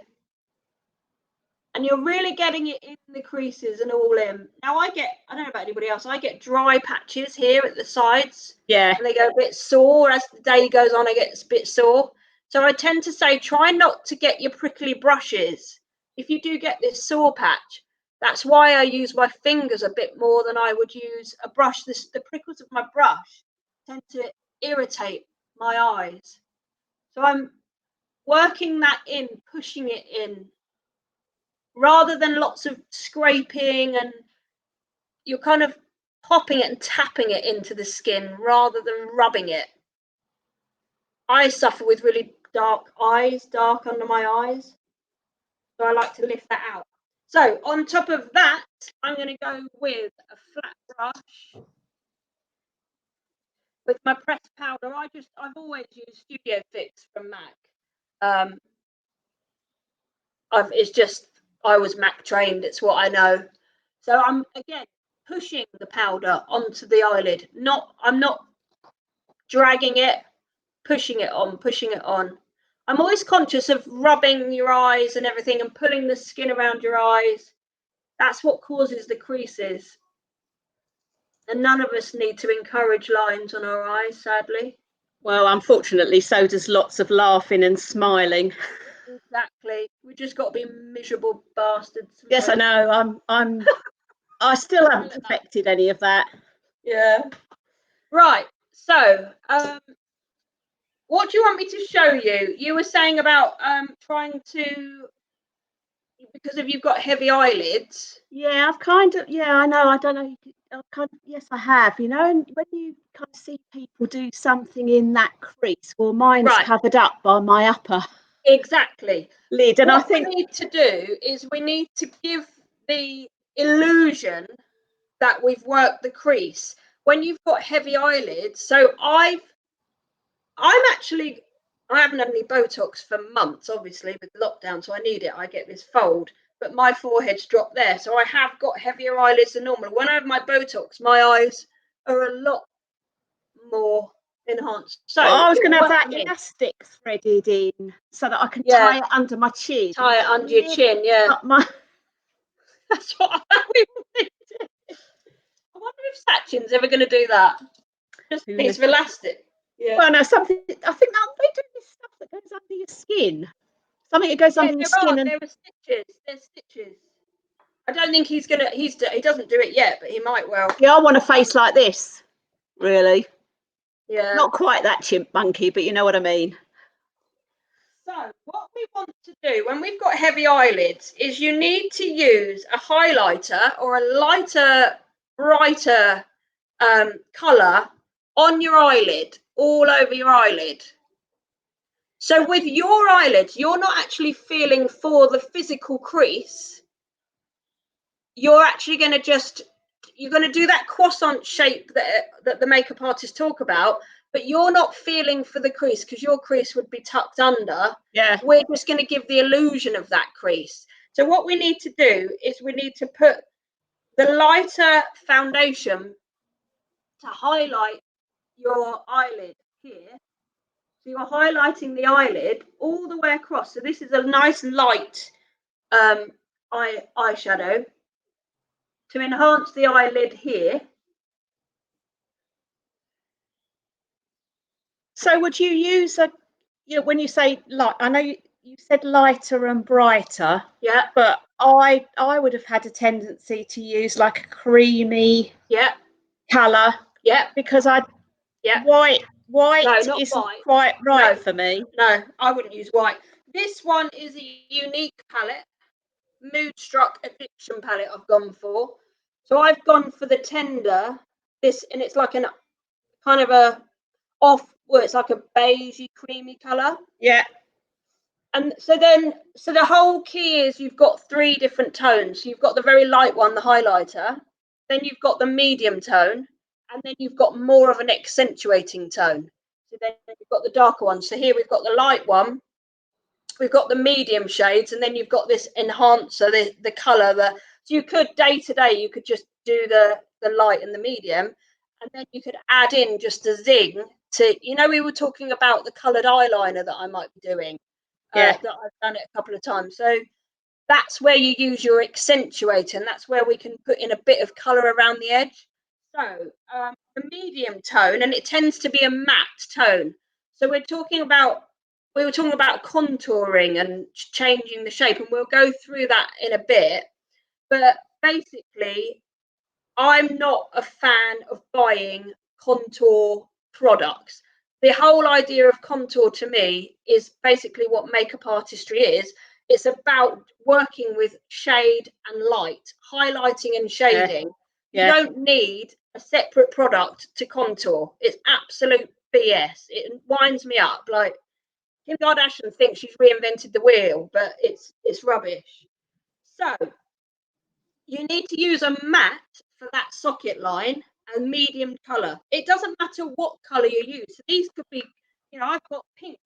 And you're really getting it in the creases and all in. Now I don't know about anybody else, I get dry patches here at the sides. Yeah. And they go a bit sore. As the day goes on, I get a bit sore. So I tend to say, try not to get your prickly brushes. If you do get this sore patch, that's why I use my fingers a bit more than I would use a brush. The prickles of my brush tend to irritate my eyes. So I'm working that in, pushing it in, rather than lots of scraping, and you're kind of popping it and tapping it into the skin rather than rubbing it. I suffer with really dark eyes, dark under my eyes. So I like to lift that out. So on top of that, I'm going to go with a flat brush with my pressed powder. I've always used Studio Fix from MAC. I was MAC trained. It's what I know. So I'm again pushing the powder onto the eyelid. I'm not dragging it, pushing it on, pushing it on. I'm always conscious of rubbing your eyes and everything and pulling the skin around your eyes. That's what causes the creases. And none of us need to encourage lines on our eyes, sadly. Well, unfortunately, so does lots of laughing and smiling. Exactly. We just got to be miserable bastards. Yes, I know. I still haven't perfected any of that. Yeah. Right. So, what do you want me to show you? You were saying about trying to because if you've got heavy eyelids. Yeah, I've kind of, yeah, I know. I don't know. I've kind of, yes, I have. You know, and when you kind of see people do something in that crease, well, mine's Right. covered up by my upper Exactly. lid, and I What we think, need to do is we need to give the illusion that we've worked the crease when you've got heavy eyelids. So I haven't had any Botox for months, obviously with lockdown, so I need it. I get this fold, but my forehead's dropped there, so I have got heavier eyelids than normal. When I have my Botox, my eyes are a lot more enhanced. So well, I was it going will to have work that for me. elastic threaded in so that I can Yeah, tie it under my chin. tie it under your chin. Yeah, Up my. that's what we need to do. I wonder if Sachin's ever going to do that. Just a piece of elastic. Yeah. Well, no, something. I think that they do this stuff that goes under your skin. Something that goes Yeah, under your there are. skin, and There are stitches. There's stitches. I don't think he's gonna. He doesn't do it yet, but he might well. yeah, I want a face like this. Really, Yeah. not quite that chimp monkey, but you know what I mean. So what we want to do when we've got heavy eyelids is you need to use a highlighter or a lighter, brighter colour on your eyelid, all over your eyelid. So with your eyelids, you're not actually feeling for the physical crease. You're actually going to you're going to do that croissant shape that the makeup artists talk about, but you're not feeling for the crease because your crease would be tucked under. Yeah. We're just going to give the illusion of that crease. So what we need to do is we need to put the lighter foundation to highlight your eyelid here. So you're highlighting the eyelid all the way across. So this is a nice light eyeshadow to enhance the eyelid here. So would you use when you say light, I know you said lighter and brighter. Yeah. But I would have had a tendency to use like a creamy colour. Yeah. Because Yeah. white No, not isn't white. quite right No. for me. No, I wouldn't use white. This one is a unique palette, Moodstruck Addiction palette I've gone for. So I've gone for the tender, and it's like an kind of it's like a beigey, creamy colour. Yeah. And so the whole key is you've got 3 different tones. So you've got the very light one, the highlighter, then you've got the medium tone, and then you've got more of an accentuating tone. So then you've got the darker one. So here we've got the light one, we've got the medium shades, and then you've got this enhancer, the colour. So you could day to day, you could just do the light and the medium, and then you could add in just a zing to, we were talking about the coloured eyeliner that I might be doing. That I've done it a couple of times. So that's where you use your accentuator, and that's where we can put in a bit of colour around the edge. So the medium tone, and it tends to be a matte tone. So we were talking about contouring and changing the shape, and we'll go through that in a bit. But basically, I'm not a fan of buying contour products. The whole idea of contour to me is basically what makeup artistry is. It's about working with shade and light, highlighting and shading. You don't need a separate product to contour. It's absolute BS. It winds me up. Like Kim Kardashian thinks she's reinvented the wheel, but it's rubbish. So you need to use a matte for that socket line and medium colour. It doesn't matter what colour you use. So these could be, I've got pinks.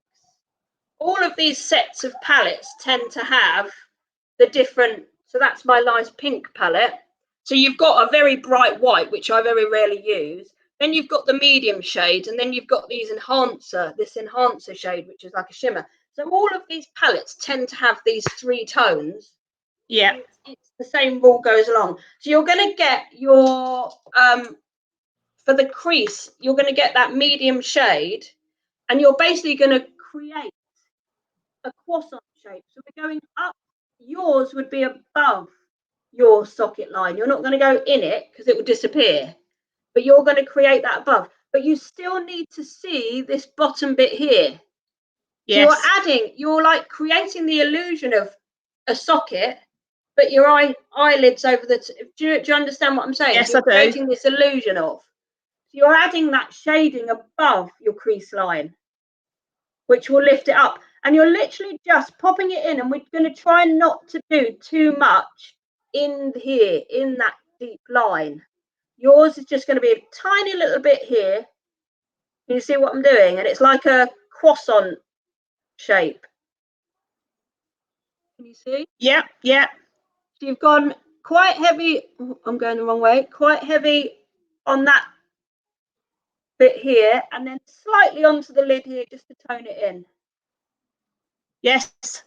All of these sets of palettes tend to have the different, so that's my nice pink palette. So you've got a very bright white, which I very rarely use. Then you've got the medium shades, and then you've got this enhancer shade, which is like a shimmer. So all of these palettes tend to have these 3 tones. Yeah. It's the same rule goes along. So you're going to get your for the crease, you're going to get that medium shade, and you're basically going to create a croissant shape. So we're going up. Yours would be above your socket line. You're not going to go in it because it will disappear, but you're going to create that above. But you still need to see this bottom bit here. Yes. So you're like creating the illusion of a socket, but your eyelids over the. Do you understand what I'm saying? Yes, So you're I do. creating this illusion of. So you're adding that shading above your crease line, which will lift it up. And you're literally just popping it in, and we're going to try not to do too much in here, in that deep line. Yours is just going to be a tiny little bit here. Can you see what I'm doing? And it's like a croissant shape. Can you see? Yep, yep. So you've gone quite heavy. Oh, I'm going the wrong way. Quite heavy on that bit here, and then slightly onto the lid here just to tone it in. Yes,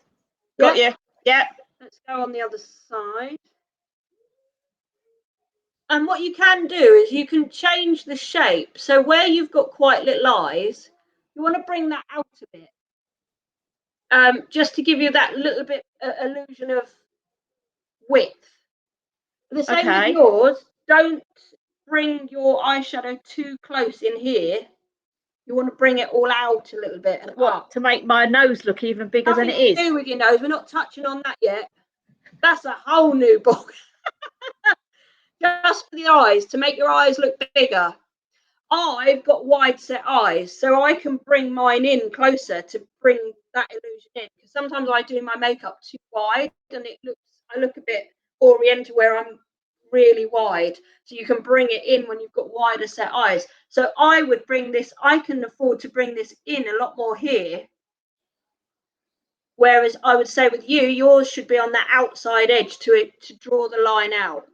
got you. Yep. Let's go on the other side. And what you can do is you can change the shape. So where you've got quite little eyes, you want to bring that out a bit. Just to give you that little bit illusion of width. The same with yours. Don't bring your eyeshadow too close in here. You want to bring it all out a little bit and up. To make my nose look even bigger than it Nothing is? to do with your nose. We're not touching on that yet. That's a whole new book. Just for the eyes, to make your eyes look bigger. I've got wide set eyes, so I can bring mine in closer to bring that illusion in. Because sometimes I do my makeup too wide, and I look a bit oriental where I'm really wide. So you can bring it in when you've got wider set eyes. So I would bring this. I can afford to bring this in a lot more here. Whereas I would say with you, yours should be on that outside edge to draw the line out.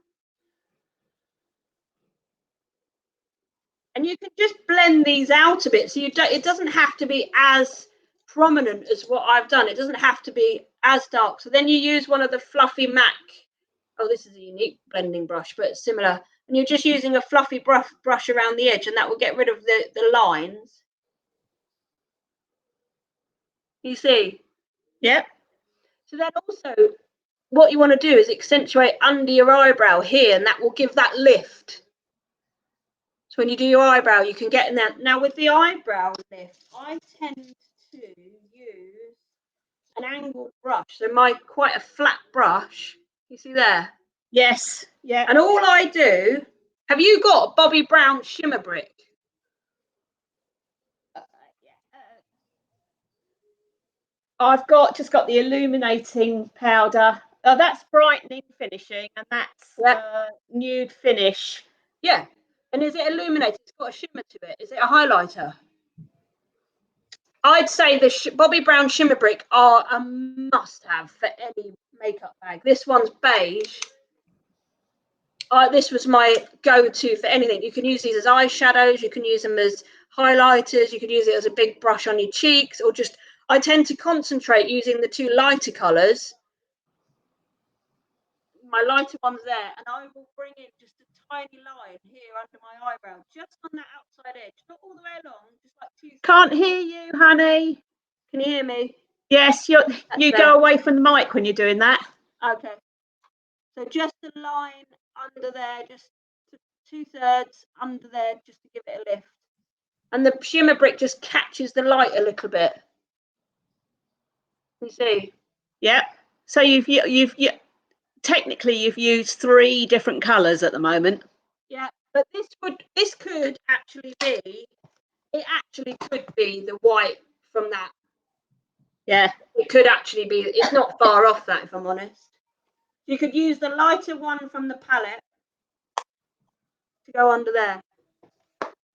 And you can just blend these out a bit, so it doesn't have to be as prominent as what I've done. It doesn't have to be as dark. So then you use one of the fluffy MAC. Oh, this is a unique blending brush, but it's similar. And you're just using a fluffy brush around the edge, and that will get rid of the lines. You see? Yep. So then also, what you want to do is accentuate under your eyebrow here, and that will give that lift. So when you do your eyebrow, you can get in there. Now with the eyebrow lift, I tend to use an angled brush. So quite a flat brush. You see there? Yes. Yeah. And all I do, have you got a Bobbi Brown shimmer brick? I've just got the illuminating powder. Oh, that's brightening finishing, and that's nude finish. Yeah. And is it illuminated? It's got a shimmer to it. Is it a highlighter? I'd say the Bobbi Brown shimmer brick are a must-have for any makeup bag. This one's beige. This was my go-to for anything. You can use these as eyeshadows. You can use them as highlighters. You could use it as a big brush on your cheeks, or just. I tend to concentrate using the two lighter colours. My lighter one's there, and I will bring in just a tiny line here under my eyebrow, just on that outside edge, not all the way along, just like two. Can't hear you, honey. Can you hear me? Yes, you go away from the mic when you're doing that. Okay. So just a line under there, just 2/3 under there, just to give it a lift. And the shimmer brick just catches the light a little bit. You see? Yeah. So you've technically you've used 3 different colours at the moment. Yeah, but this could actually be. It actually could be the white from that. Yeah. It could actually be. It's not far off that, if I'm honest. You could use the lighter one from the palette to go under there.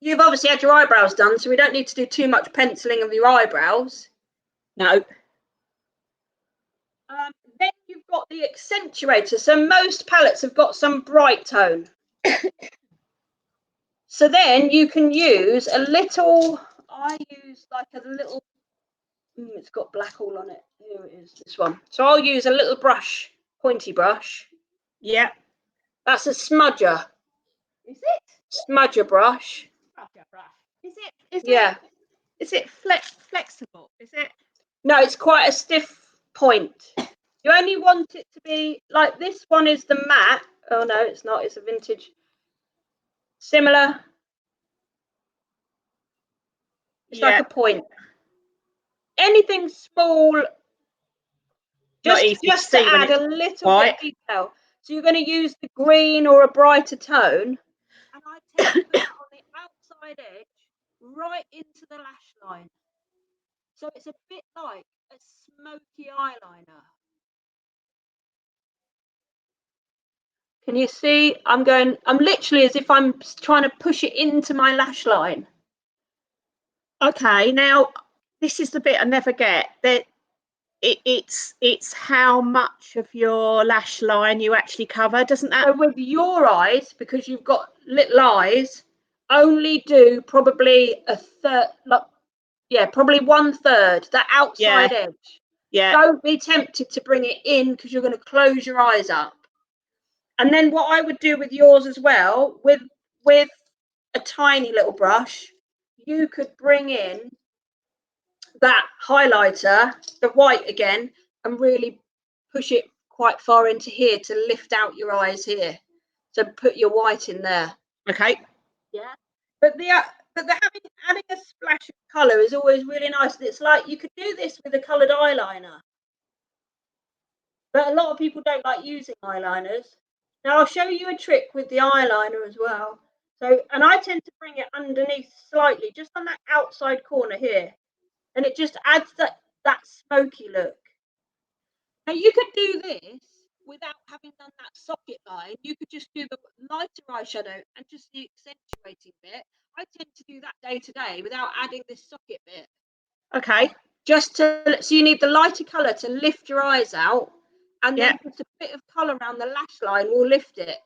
You've obviously had your eyebrows done, so we don't need to do too much penciling of your eyebrows. No. Then you've got the accentuator. So most palettes have got some bright tone. So then you can use a little. I use like a little. It's got black all on it. Here it is. This one. So I'll use a little brush, pointy brush. Yeah. That's a smudger. Is it? Smudger brush. Is it? Yeah. Is it flexible? Is it? No, it's quite a stiff point. You only want it to be like this one is the matte. Oh no, it's not. It's a vintage. Similar. It's like a point. Anything small Not easy to Just to see when add it's a little bit white. of detail. So you're going to use the green or a brighter tone, and I tend to put that on the outside edge, right into the lash line. So it's a bit like a smoky eyeliner. Can you see? I'm literally as if I'm trying to push it into my lash line. Okay, now this is the bit I never get. That it's how much of your lash line you actually cover, doesn't that? So with your eyes, because you've got little eyes, only do probably a third, probably 1/3, that outside edge. Yeah. Don't be tempted to bring it in because you're going to close your eyes up. And then what I would do with yours as well, with a tiny little brush, you could bring in that highlighter, the white again, and really push it quite far into here to lift out your eyes here. So put your white in there. Okay. Yeah. But the adding a splash of colour is always really nice. It's like you could do this with a coloured eyeliner. But a lot of people don't like using eyeliners. Now I'll show you a trick with the eyeliner as well. So, and I tend to bring it underneath slightly, just on that outside corner here. And it just adds that smoky look. Now you could do this without having done that socket line. You could just do the lighter eyeshadow and just the accentuating bit. I tend to do that day to day without adding this socket bit. Okay. So you need the lighter colour to lift your eyes out, and then just a bit of colour around the lash line will lift it.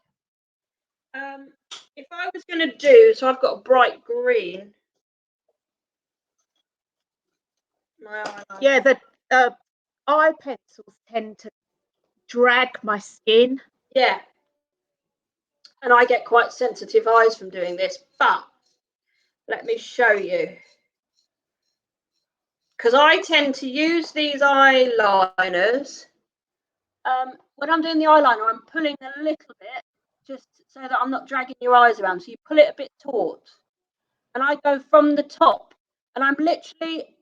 If I was going to do, so I've got a bright green. Yeah, the eye pencils tend to drag my skin. Yeah. And I get quite sensitive eyes from doing this, but let me show you. Because I tend to use these eyeliners. When I'm doing the eyeliner, I'm pulling a little bit just so that I'm not dragging your eyes around. So you pull it a bit taut. And I go from the top, and I'm literally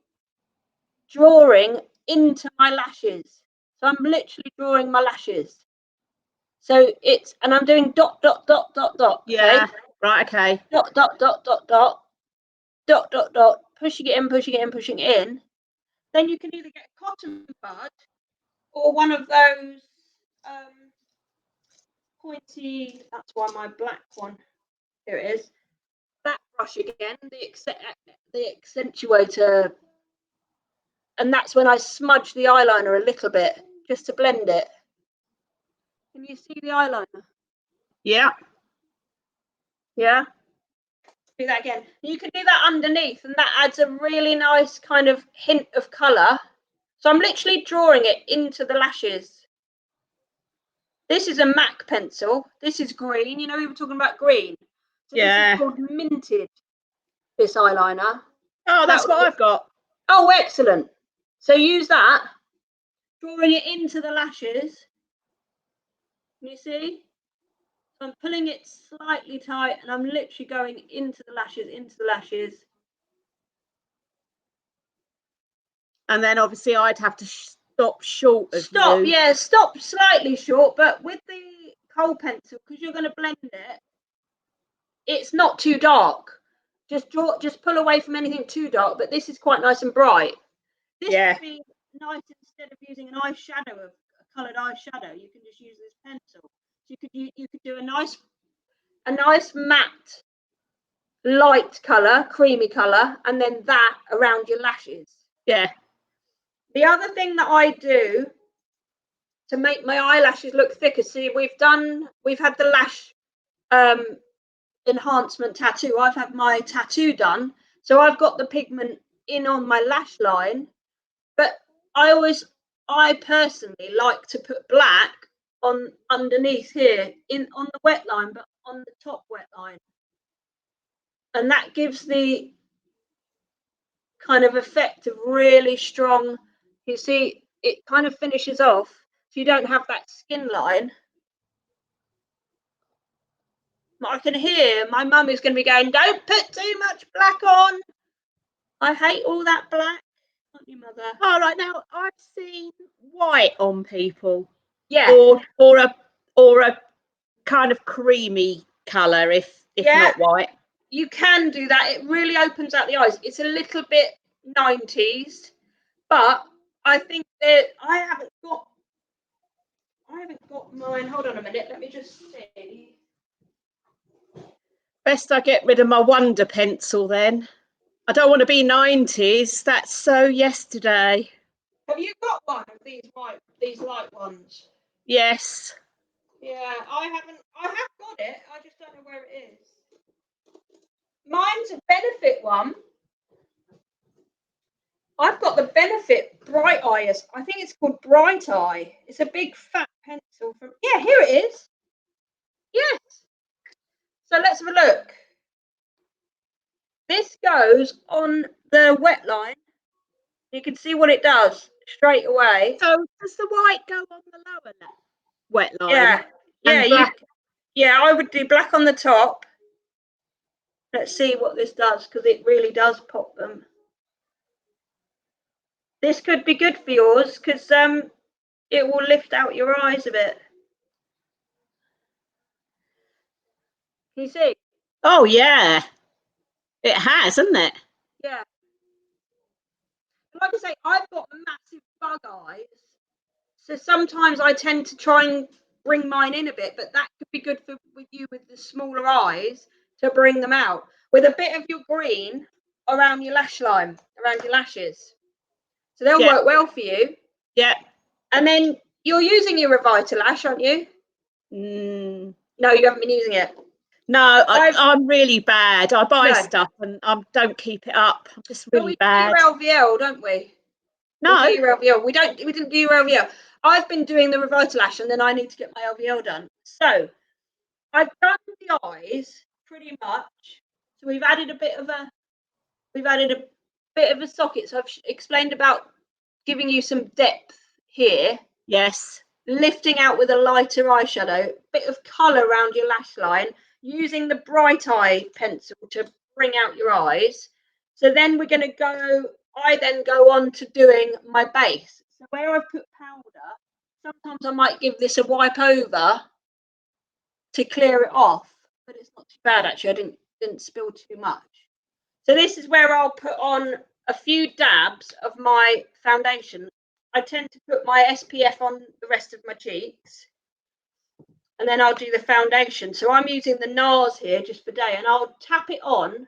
drawing into my lashes. So I'm literally drawing my lashes. So and I'm doing dot, dot, dot, dot, dot. Yeah. Okay? Right. Okay. Dot, dot, dot, dot, dot, dot, dot, dot, pushing it in, pushing it in, pushing it in. Then you can either get a cotton bud or one of those pointy, that's why my black one, here it is, that brush again, the accentuator, and that's when I smudge the eyeliner a little bit just to blend it. Can you see the eyeliner? Yeah. Yeah. Do that again. You can do that underneath, and that adds a really nice kind of hint of colour. So I'm literally drawing it into the lashes. This is a MAC pencil. This is green. You know, we were talking about green. So this is called Minted, this eyeliner. Oh, that's what I've got. Oh, excellent. So use that, drawing it into the lashes. Can you see? So I'm pulling it slightly tight, and I'm literally going into the lashes. And then obviously I'd have to stop short of Stop, you. yeah, stop slightly short, but with the kohl pencil, because you're going to blend it, it's not too dark. Just pull away from anything too dark, but this is quite nice and bright. This would be nice instead of using an eyeshadow, a coloured eyeshadow. You can just use this pencil. So you could do a nice matte, light colour, creamy colour, and then that around your lashes. Yeah. The other thing that I do to make my eyelashes look thicker, see, we've had the lash enhancement tattoo. I've had my tattoo done, so I've got the pigment in on my lash line, but I personally like to put black on underneath here on the wet line, but on the top wet line, and that gives the kind of effect of really strong. You see, it kind of finishes off, so you don't have that skin line. I can hear my mum is going to be going, don't put too much black on. I hate all that black. Your mother. Oh, right, now I've seen white on people, Yeah, or a kind of creamy colour, if yeah, not white. you can do that. It really opens out the eyes. It's a little bit 90s, but I think that I haven't got mine. Hold on a minute. Let me just see. Best I get rid of my Wonder pencil then. I don't want to be 90s. That's so yesterday. Have you got one of these light ones? Yes. Yeah, I haven't. I have got it. I just don't know where it is. Mine's a Benefit one. I've got the Benefit Bright Eye. I think it's called Bright Eye. It's a big fat pencil from. Yeah, here it is. Yes. So let's have a look. This goes on the wet line. You can see what it does straight away. So does the white go on the lower wet line? Yeah, And black. I would do black on the top. Let's see what this does, because it really does pop them. This could be good for yours, because it will lift out your eyes a bit. Can you see? Oh yeah, it has, hasn't it? Yeah. Like I say, I've got massive bug eyes, so sometimes I tend to try and bring mine in a bit, but that could be good with you with the smaller eyes, to bring them out with a bit of your green around your lash line, around your lashes. So they'll work well for you. Yeah. And then you're using your Revitalash, aren't you? No, you haven't been using it. No, I'm really bad. I buy No. stuff and I don't keep it up. I'm just But really we bad. do your LVL, don't we? No. We do your LVL. We didn't do your LVL. I've been doing the Revitalash, and then I need to get my LVL done. So I've done the eyes pretty much. So we've added a bit of a socket. So I've explained about giving you some depth here. Yes. Lifting out with a lighter eyeshadow, bit of colour around your lash line, using the Bright Eye pencil to bring out your eyes. So then I then go on to doing my base. So where I've put powder, sometimes I might give this a wipe over to clear it off, but it's not too bad actually. I didn't spill too much. So this is where I'll put on a few dabs of my foundation. I tend to put my SPF on the rest of my cheeks, and then I'll do the foundation. So I'm using the NARS here just for day, and I'll tap it on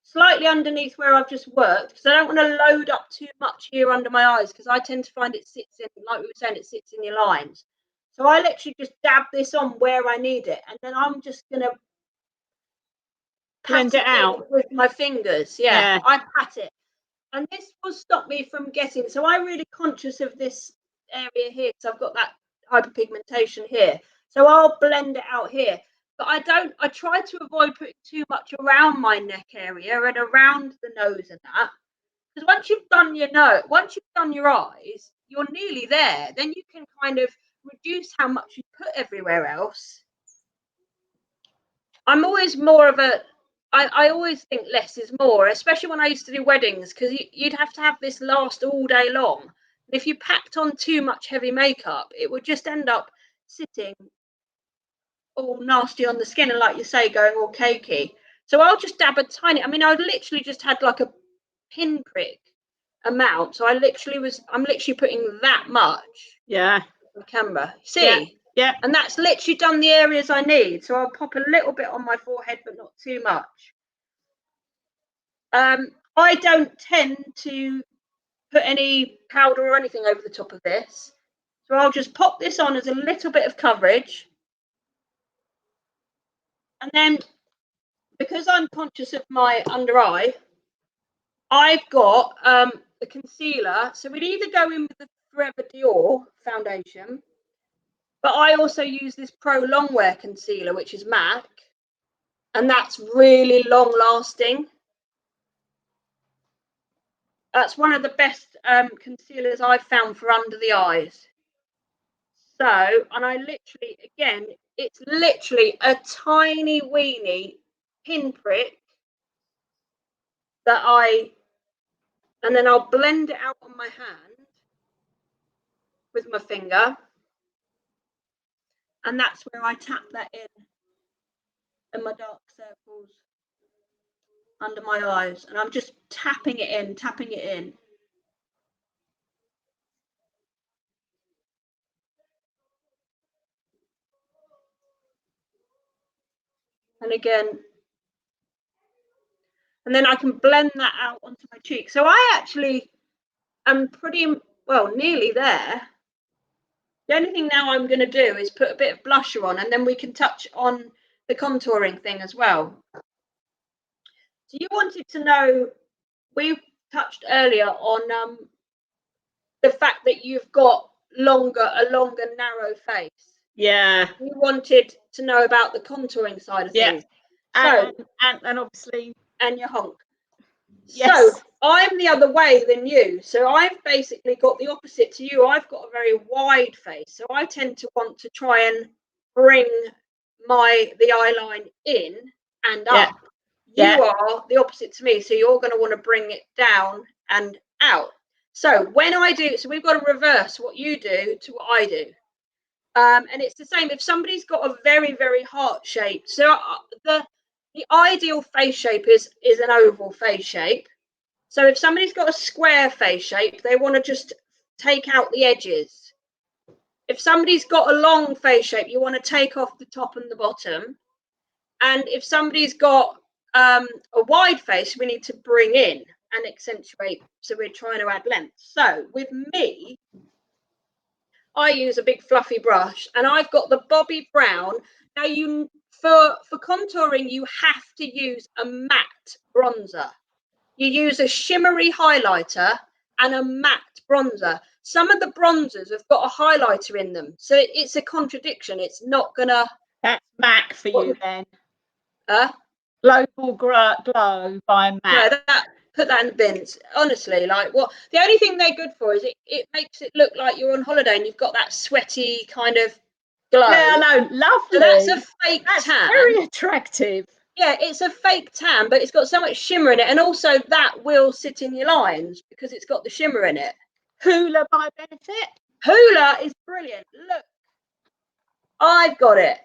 slightly underneath where I've just worked, because I don't want to load up too much here under my eyes, because I tend to find it sits in, like we were saying, it sits in your lines. So I literally just dab this on where I need it, and then I'm just going to Blend it out with my fingers. Yeah, I pat it. And this will stop me from getting, so I'm really conscious of this area here, because I've got that hyperpigmentation here. So I'll blend it out here. But I try to avoid putting too much around my neck area and around the nose and that. Because once you've done your eyes, you're nearly there. Then you can kind of reduce how much you put everywhere else. I'm always more of a I always think less is more, especially when I used to do weddings, because you'd have to have this last all day long. If you packed on too much heavy makeup, it would just end up sitting all nasty on the skin, and like you say, going all cakey. So I'll just dab a tiny. I mean, I literally just had like a pinprick amount. So I'm literally putting that much. Yeah. On camera. See? Yeah. And that's literally done the areas I need. So I'll pop a little bit on my forehead, but not too much. I don't tend to put any powder or anything over the top of this. So I'll just pop this on as a little bit of coverage. And then, because I'm conscious of my under eye, I've got the concealer. So we'd either go in with the Forever Dior foundation, but I also use this Pro Longwear concealer, which is MAC, and that's really long lasting. That's one of the best concealers I've found for under the eyes. So, and I literally, again, it's literally a tiny weeny pinprick that I and then I'll blend it out on my hand with my finger, and that's where I tap that in my dark circles under my eyes, and I'm just tapping it in. And again, and then I can blend that out onto my cheek. So I actually am pretty well nearly there. The only thing now I'm going to do is put a bit of blusher on, and then we can touch on the contouring thing as well. So you wanted to know, we touched earlier on the fact that you've got a longer narrow face. Yeah. You wanted to know about the contouring side of things. So and obviously, and your honk. Yes. So I'm the other way than you. So I've basically got the opposite to you. I've got a very wide face. So I tend to want to try and bring the eyeline in and up. You are the opposite to me. So you're going to want to bring it down and out. So when I do, so we've got to reverse what you do to what I do. And it's the same if somebody's got a very, very heart shape. So the ideal face shape is an oval face shape. So if somebody's got a square face shape, they want to just take out the edges. If somebody's got a long face shape, you want to take off the top and the bottom. And if somebody's got a wide face, we need to bring in and accentuate. So we're trying to add length. So with me, I use a big fluffy brush, and I've got the Bobbi Brown. Now, for contouring, you have to use a matte bronzer. You use a shimmery highlighter and a matte bronzer. Some of the bronzers have got a highlighter in them, so it's a contradiction. It's not gonna. That's MAC for you then. Global Glow by MAC. No, put that in the bins. Honestly, like what? The only thing they're good for is it makes it look like you're on holiday and you've got that sweaty kind of glow. Yeah, no, lovely. So that's a fake tan. Very attractive. Yeah, it's a fake tan, but it's got so much shimmer in it, and also that will sit in your lines because it's got the shimmer in it. Hoola by Benefit. Hoola is brilliant. Look, I've got it.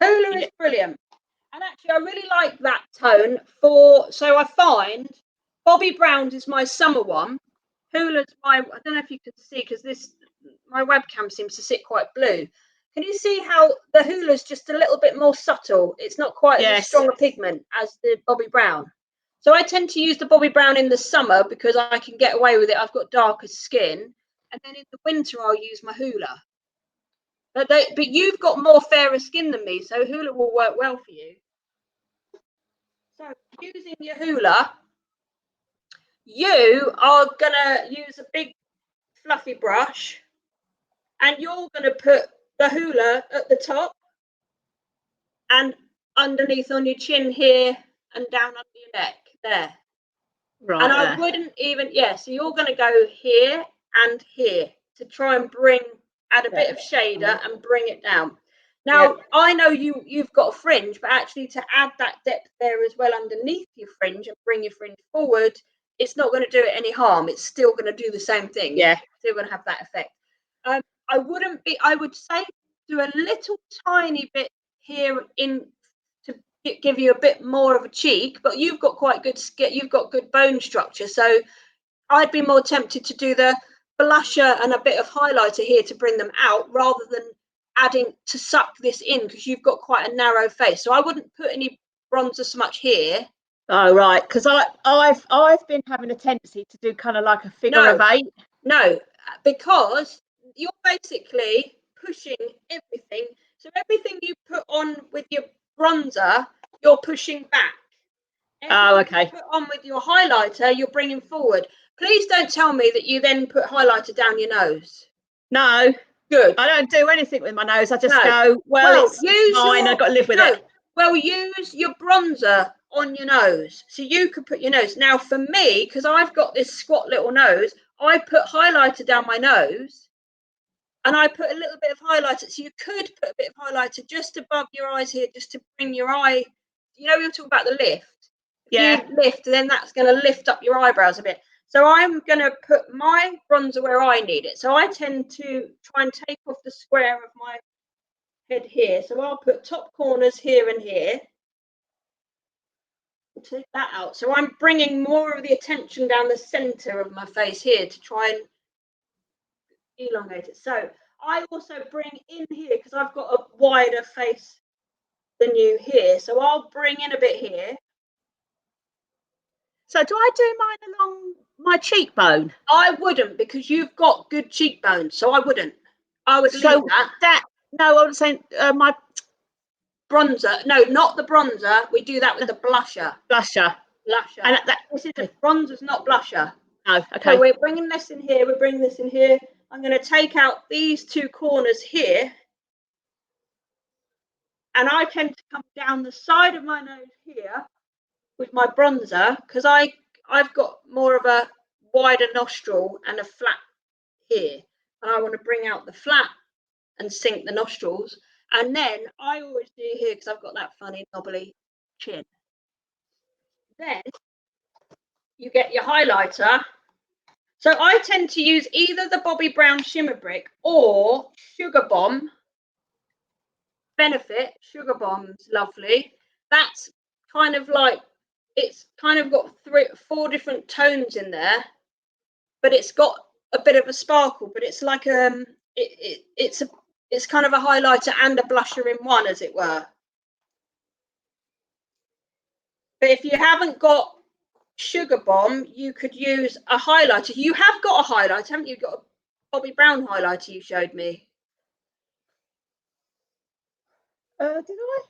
Hoola is brilliant. And actually, I really like that tone so I find Bobbi Brown's is my summer one. Hoola's I don't know if you can see because my webcam seems to sit quite blue. Can you see how the Hoola's just a little bit more subtle? It's not quite as strong a pigment as the Bobbi Brown. So I tend to use the Bobbi Brown in the summer because I can get away with it. I've got darker skin. And then in the winter, I'll use my Hoola. But you've got more fairer skin than me, so Hoola will work well for you. So using your Hoola, you are going to use a big fluffy brush, and you're going to put the Hoola at the top and underneath on your chin here and down under your neck there. Right. And I wouldn't even, so you're going to go here and here to try and add a bit of shader and bring it down. Now, I know you've got a fringe, but actually to add that depth there as well underneath your fringe and bring your fringe forward, it's not going to do it any harm. It's still going to do the same thing. Yeah. It's still going to have that effect. I would say do a little tiny bit here to give you a bit more of a cheek, but you've got quite good skin, you've got good bone structure. So I'd be more tempted to do the blusher and a bit of highlighter here to bring them out rather than adding to suck this in because you've got quite a narrow face. So I wouldn't put any bronzer so much here. Oh, right, because I've been having a tendency to do kind of like a figure of 8. No, because you're basically pushing everything. So everything you put on with your bronzer, you're pushing back. Everything you put on with your highlighter, you're bringing forward. Please don't tell me that you then put highlighter down your nose. No. Good. I don't do anything with my nose. I just go, it's fine. I've got to live with it. Well, use your bronzer on your nose. So you could put your nose. Now, for me, because I've got this squat little nose, I put highlighter down my nose. And I put a little bit of highlighter. So you could put a bit of highlighter just above your eyes here, just to bring your eye. You know, we were talking about the lift. If you lift, then that's going to lift up your eyebrows a bit. So I'm going to put my bronzer where I need it. So I tend to try and take off the square of my head here. So I'll put top corners here and here. Take that out. So I'm bringing more of the attention down the center of my face here to try and elongate it. So I also bring in here, because I've got a wider face than you here. So I'll bring in a bit here. So do I do mine along my cheekbone? I wouldn't, because you've got good cheekbones. So I wouldn't. I would leave that. No, I was saying my Bronzer. No, not the bronzer. We do that with the blusher. blusher. Blusher. And This is bronzer's not blusher. No, okay. So we're bringing this in here. We're bringing this in here. I'm going to take out these two corners here. And I tend to come down the side of my nose here with my bronzer, because I've got more of a wider nostril and a flat here. And I want to bring out the flat and sink the nostrils. And then I always do here, because I've got that funny knobbly chin. Then you get your highlighter. So I tend to use either the Bobbi Brown Shimmer Brick or Sugar Bomb. Benefit, Sugar Bomb's lovely. That's kind of like, it's kind of got 4 different tones in there, but it's got a bit of a sparkle, but it's like it's kind of a highlighter and a blusher in one, as it were. But if you haven't got Sugar Bomb, you could use a highlighter. You have got a highlighter, haven't you? You've got a Bobbi Brown highlighter you showed me. Did I?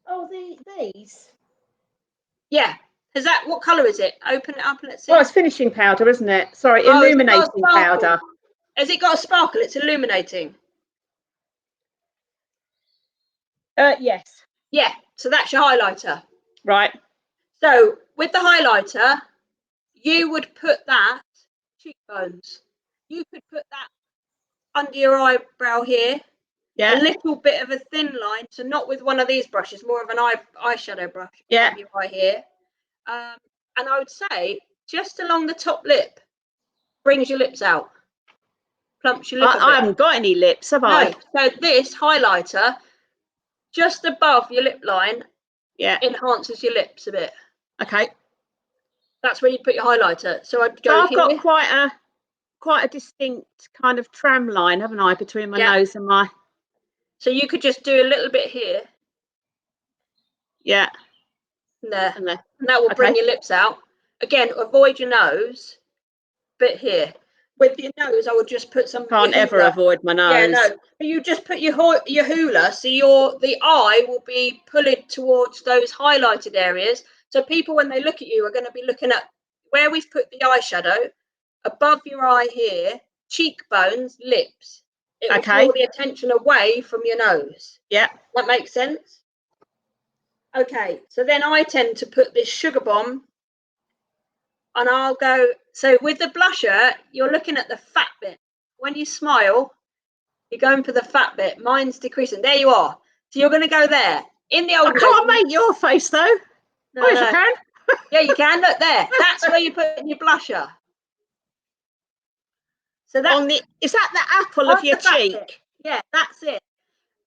Oh, these. Yeah. Is that, what colour is it? Open it up and let's see. Well, it's finishing powder, isn't it? Sorry, illuminating powder. Has it got a sparkle? It's illuminating. Yes. Yeah, so that's your highlighter. Right. So with the highlighter, you would put that cheekbones. You could put that under your eyebrow here. Yeah. A little bit of a thin line, so not with one of these brushes, more of an eyeshadow brush. Yeah. Your eye here. And I would say just along the top lip, brings your lips out. Plumps your lip a bit. I haven't got any lips, have I? No. So this highlighter, just above your lip line, enhances your lips a bit. Okay. That's where you put your highlighter. So I'd go so I've here. got quite a distinct kind of tram line, haven't I, between my nose and my... So you could just do a little bit here. Yeah. There. And that will bring your lips out. Again, avoid your nose, bit here. With your nose, I would just put some... Can't ever avoid my nose. Yeah, no. But you just put your hoola, so the eye will be pulling towards those highlighted areas. So people, when they look at you, are going to be looking at where we've put the eyeshadow, above your eye here, cheekbones, lips. It will draw the attention away from your nose. Yeah. That makes sense? Okay, so then I tend to put this Sugar Bomb, and I'll go, so with the blusher, you're looking at the fat bit. When you smile, you're going for the fat bit. Mine's decreasing. There you are. So you're going to go there. In the old I can't make your face, though. No, you can. Yeah, you can. Look there. That's where you put your blusher. So that's is that the apple of your cheek? Yeah, that's it.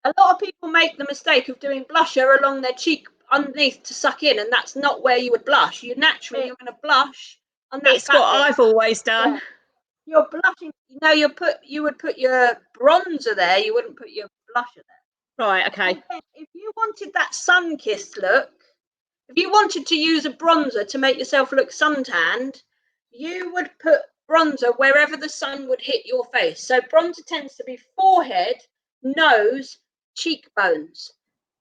A lot of people make the mistake of doing blusher along their cheek underneath to suck in, and that's not where you would blush. You're going to blush on that. It's what I've always done. Yeah. You're blushing. You would put your bronzer there. You wouldn't put your blusher there. Right. Okay. If you wanted that sun-kissed look, if you wanted to use a bronzer to make yourself look suntanned, you would put bronzer wherever the sun would hit your face. So bronzer tends to be forehead, nose, cheekbones.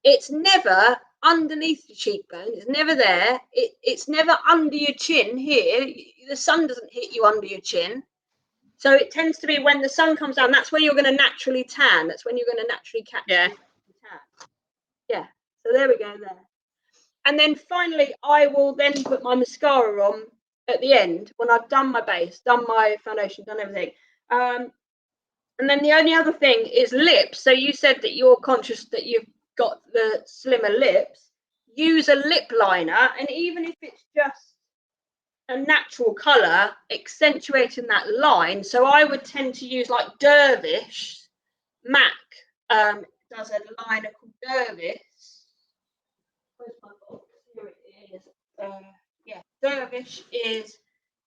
It's never underneath your cheekbone. It's never there. It's never under your chin here. The sun doesn't hit you under your chin. So it tends to be when the sun comes down, that's where you're going to naturally tan. That's when you're going to naturally catch tan. Yeah. So there we go there. And then finally, I will then put my mascara on at the end when I've done my base, done my foundation, done everything. And then the only other thing is lips. So you said that you're conscious that you've got the slimmer lips. Use a lip liner, and even if it's just a natural colour, accentuating that line. So I would tend to use like Dervish. MAC does a liner called Dervish. Where's my box? Here it is. Yeah, Dervish is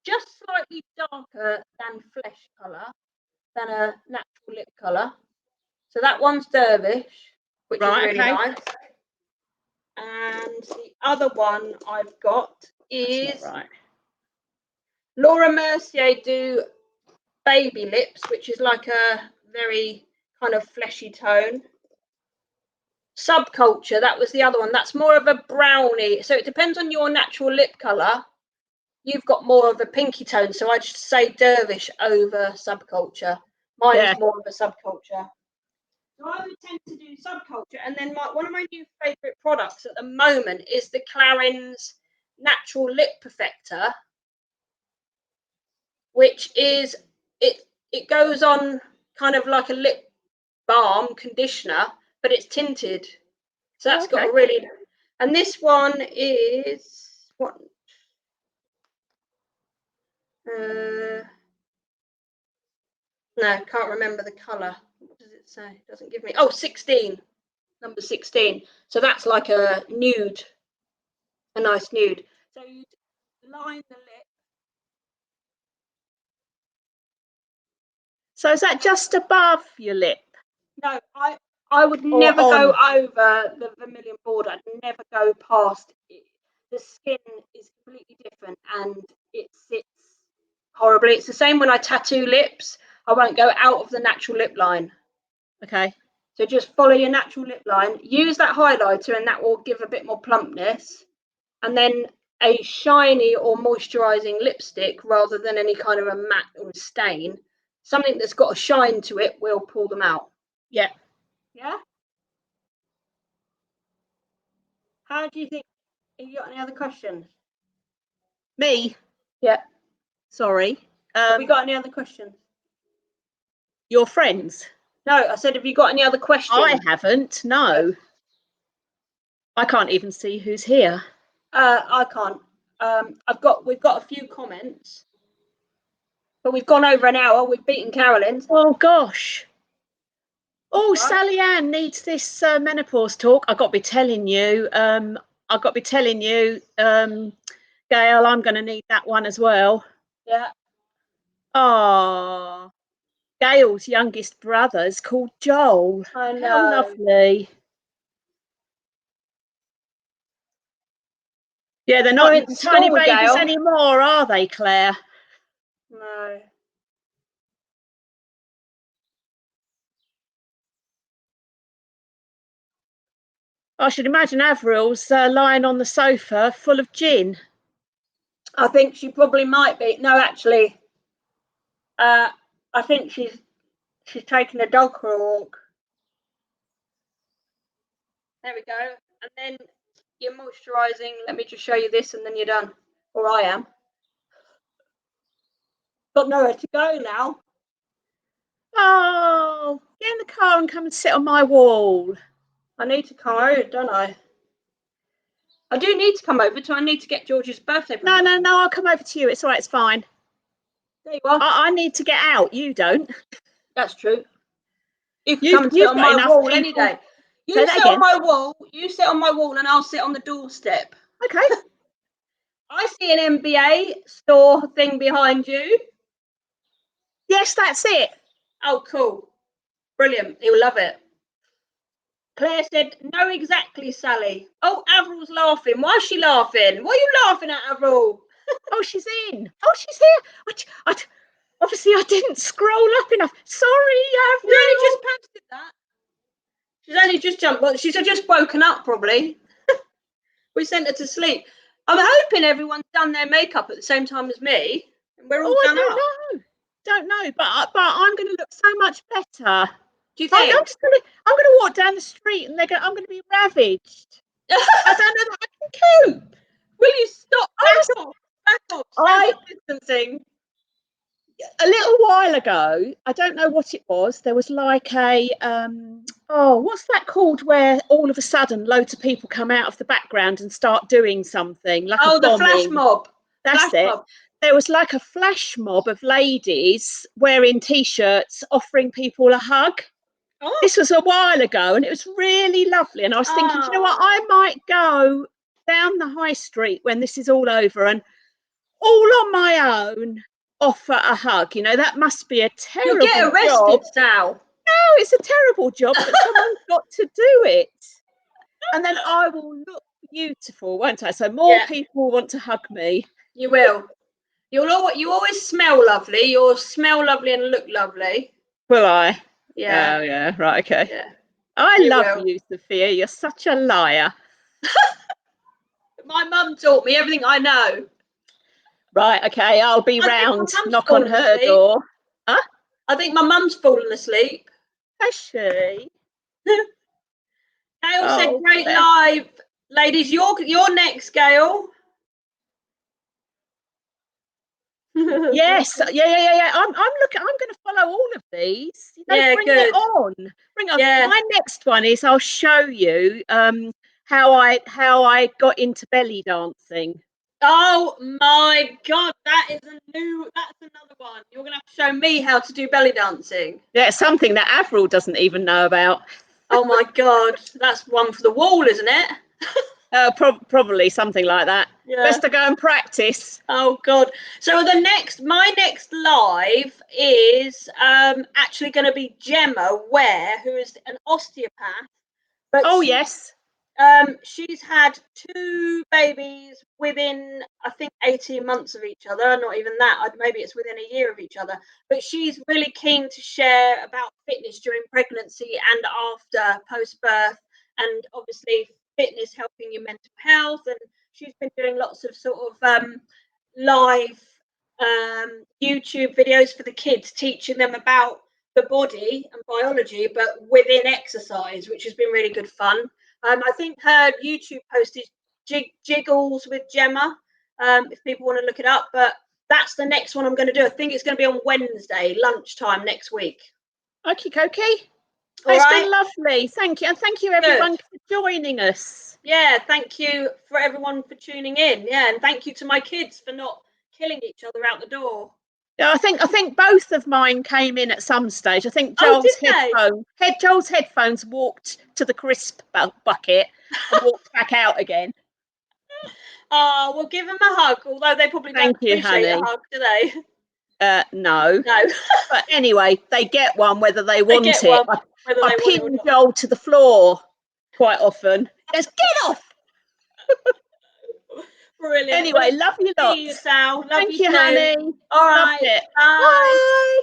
just slightly darker than flesh colour, than a natural lip colour. So that one's Dervish, which is really nice. And the other one I've got is Laura Mercier do Baby Lips, which is like a very kind of fleshy tone. Subculture, that was the other one. That's more of a brownie. So it depends on your natural lip colour. You've got more of a pinky tone, so I'd say Dervish over Subculture. Mine's more of a Subculture. So I would tend to do Subculture, and then one of my new favourite products at the moment is the Clarins Natural Lip Perfector, which is it goes on kind of like a lip balm conditioner, but it's tinted. So that's got a really, and this one is what? No, can't remember the colour. What does it say? It doesn't give me. Oh, 16, number 16. So that's like a nude, a nice nude. So you'd line the lip. So is that just above your lip? No, I would never go over the vermilion border. I'd never go past it. The skin is completely different and it sits horribly. It's the same when I tattoo lips. I won't go out of the natural lip line. Okay. So just follow your natural lip line. Use that highlighter and that will give a bit more plumpness. And then a shiny or moisturising lipstick rather than any kind of a matte or a stain. Something that's got a shine to it will pull them out. Yeah. Yeah? How do you think? Have you got any other questions? Me? Yeah. Sorry. Have we got any other questions? Your friends? No, I said, have you got any other questions? I haven't, no. I can't even see who's here. I can't. We've got a few comments. But we've gone over an hour. We've beaten Carolyn's. Oh gosh. Oh, right. Sally Ann needs this menopause talk. I've got to be telling you. Gail, I'm going to need that one as well. Yeah. Oh, Gail's youngest brother's called Joel. I know. How lovely. Yeah, they're not tiny babies anymore, are they, Claire? No. I should imagine Avril's lying on the sofa full of gin. I think she probably might be. No, actually, I think she's taking a dog for a walk. There we go. And then you're moisturising. Let me just show you this, and then you're done. Or I am. Got nowhere to go now. Oh, get in the car and come and sit on my wall. I need to come over, don't I? I do need to come over. I need to get George's birthday present. No, I'll come over to you. It's all right, it's fine. There you are. I need to get out. You don't. That's true. You can come and sit on my wall any day. You sit on my wall. You sit on my wall, and I'll sit on the doorstep. Okay. I see an MBA store thing behind you. Yes, that's it. Oh, cool. Brilliant. He'll love it. Claire said, no, exactly, Sally. Oh, Avril's laughing. Why is she laughing? What are you laughing at, Avril? Oh, she's in. Oh, she's here. Obviously, I didn't scroll up enough. Sorry, Avril. You only just posted that. She's only just jumped. Well, she's just woken up, probably. We sent her to sleep. I'm hoping everyone's done their makeup at the same time as me. And we're all done up. Don't know, but I'm going to look so much better. Do you think? I'm going to walk down the street and I'm going to be ravaged. I don't know that I can cope. Will you stop? Back off. Social distancing. A little while ago, I don't know what it was. There was like a what's that called? Where all of a sudden loads of people come out of the background and start doing something like a bombing. The flash mob. That's Flash it. mob. There was like a flash mob of ladies wearing T-shirts offering people a hug. Oh, This was a while ago and it was really lovely. And I was thinking, you know what, I oh. might go down the high street when this is all over and all on my own offer a hug. You know, that must be a You'll terrible get arrested, job. Sal. No, it's a terrible job, but someone's got to do it. And then I will look beautiful, won't I? So more Yeah, people want to hug me. you will. You always smell lovely. You'll smell lovely and look lovely. Will I? Yeah, Oh, yeah, right, okay. yeah, I you love will. you, Sophia. You're such a liar. My mum taught me everything I know. Right, okay, I'll be I think my round, mum's knock on fallen her asleep. door. Huh? I think my mum's fallen asleep. Has she? Gail said, Oh, "Great bless. live, ladies. You're next, Gail." Yes, yeah. I'm looking. I'm going to follow all of these. You know, Yeah, bring it good. on. Bring it on. Yeah. My next one is I'll show you how I got into belly dancing. Oh my God, that's another one. You're gonna have to show me how to do belly dancing. Yeah, it's something that Avril doesn't even know about. Oh my God, that's one for the wall, isn't it? Probably something like that. Yeah. Best to go and practice. Oh God. So my next live is actually going to be Gemma Ware, who is an osteopath, but Oh yes. she's had two babies within, I think, 18 months of each other. Not even that. Maybe it's within a year of each other. But she's really keen to share about fitness during pregnancy and after post-birth, and obviously fitness helping your mental health. And she's been doing lots of sort of live YouTube videos for the kids, teaching them about the body and biology, but within exercise, which has been really good fun. I think her YouTube post is Jiggles with Gemma, if people want to look it up. But that's the next one I'm going to do. I think it's going to be on Wednesday, lunchtime next week. Okie dokie. All It's right. been lovely. Thank you. And thank you, Good. everyone, for joining us. Yeah, thank you for everyone for tuning in. Yeah, and thank you to my kids for not killing each other out the door. Yeah, I think both of mine came in at some stage. I think Oh, did they? Joel's headphones walked to the crisp bucket and walked back out again. Oh, we'll give them a hug, although they probably don't Thank you, appreciate a honey. hug, do they? No. No. But anyway, they get one whether they They want get it. one, whether I they want it or pin not. Joel to the floor quite often. He goes, get off. Brilliant. Anyway, Well, love you see you, lots. Sal. Love Thank you you, too. honey. All Loved right. it. Bye. Bye.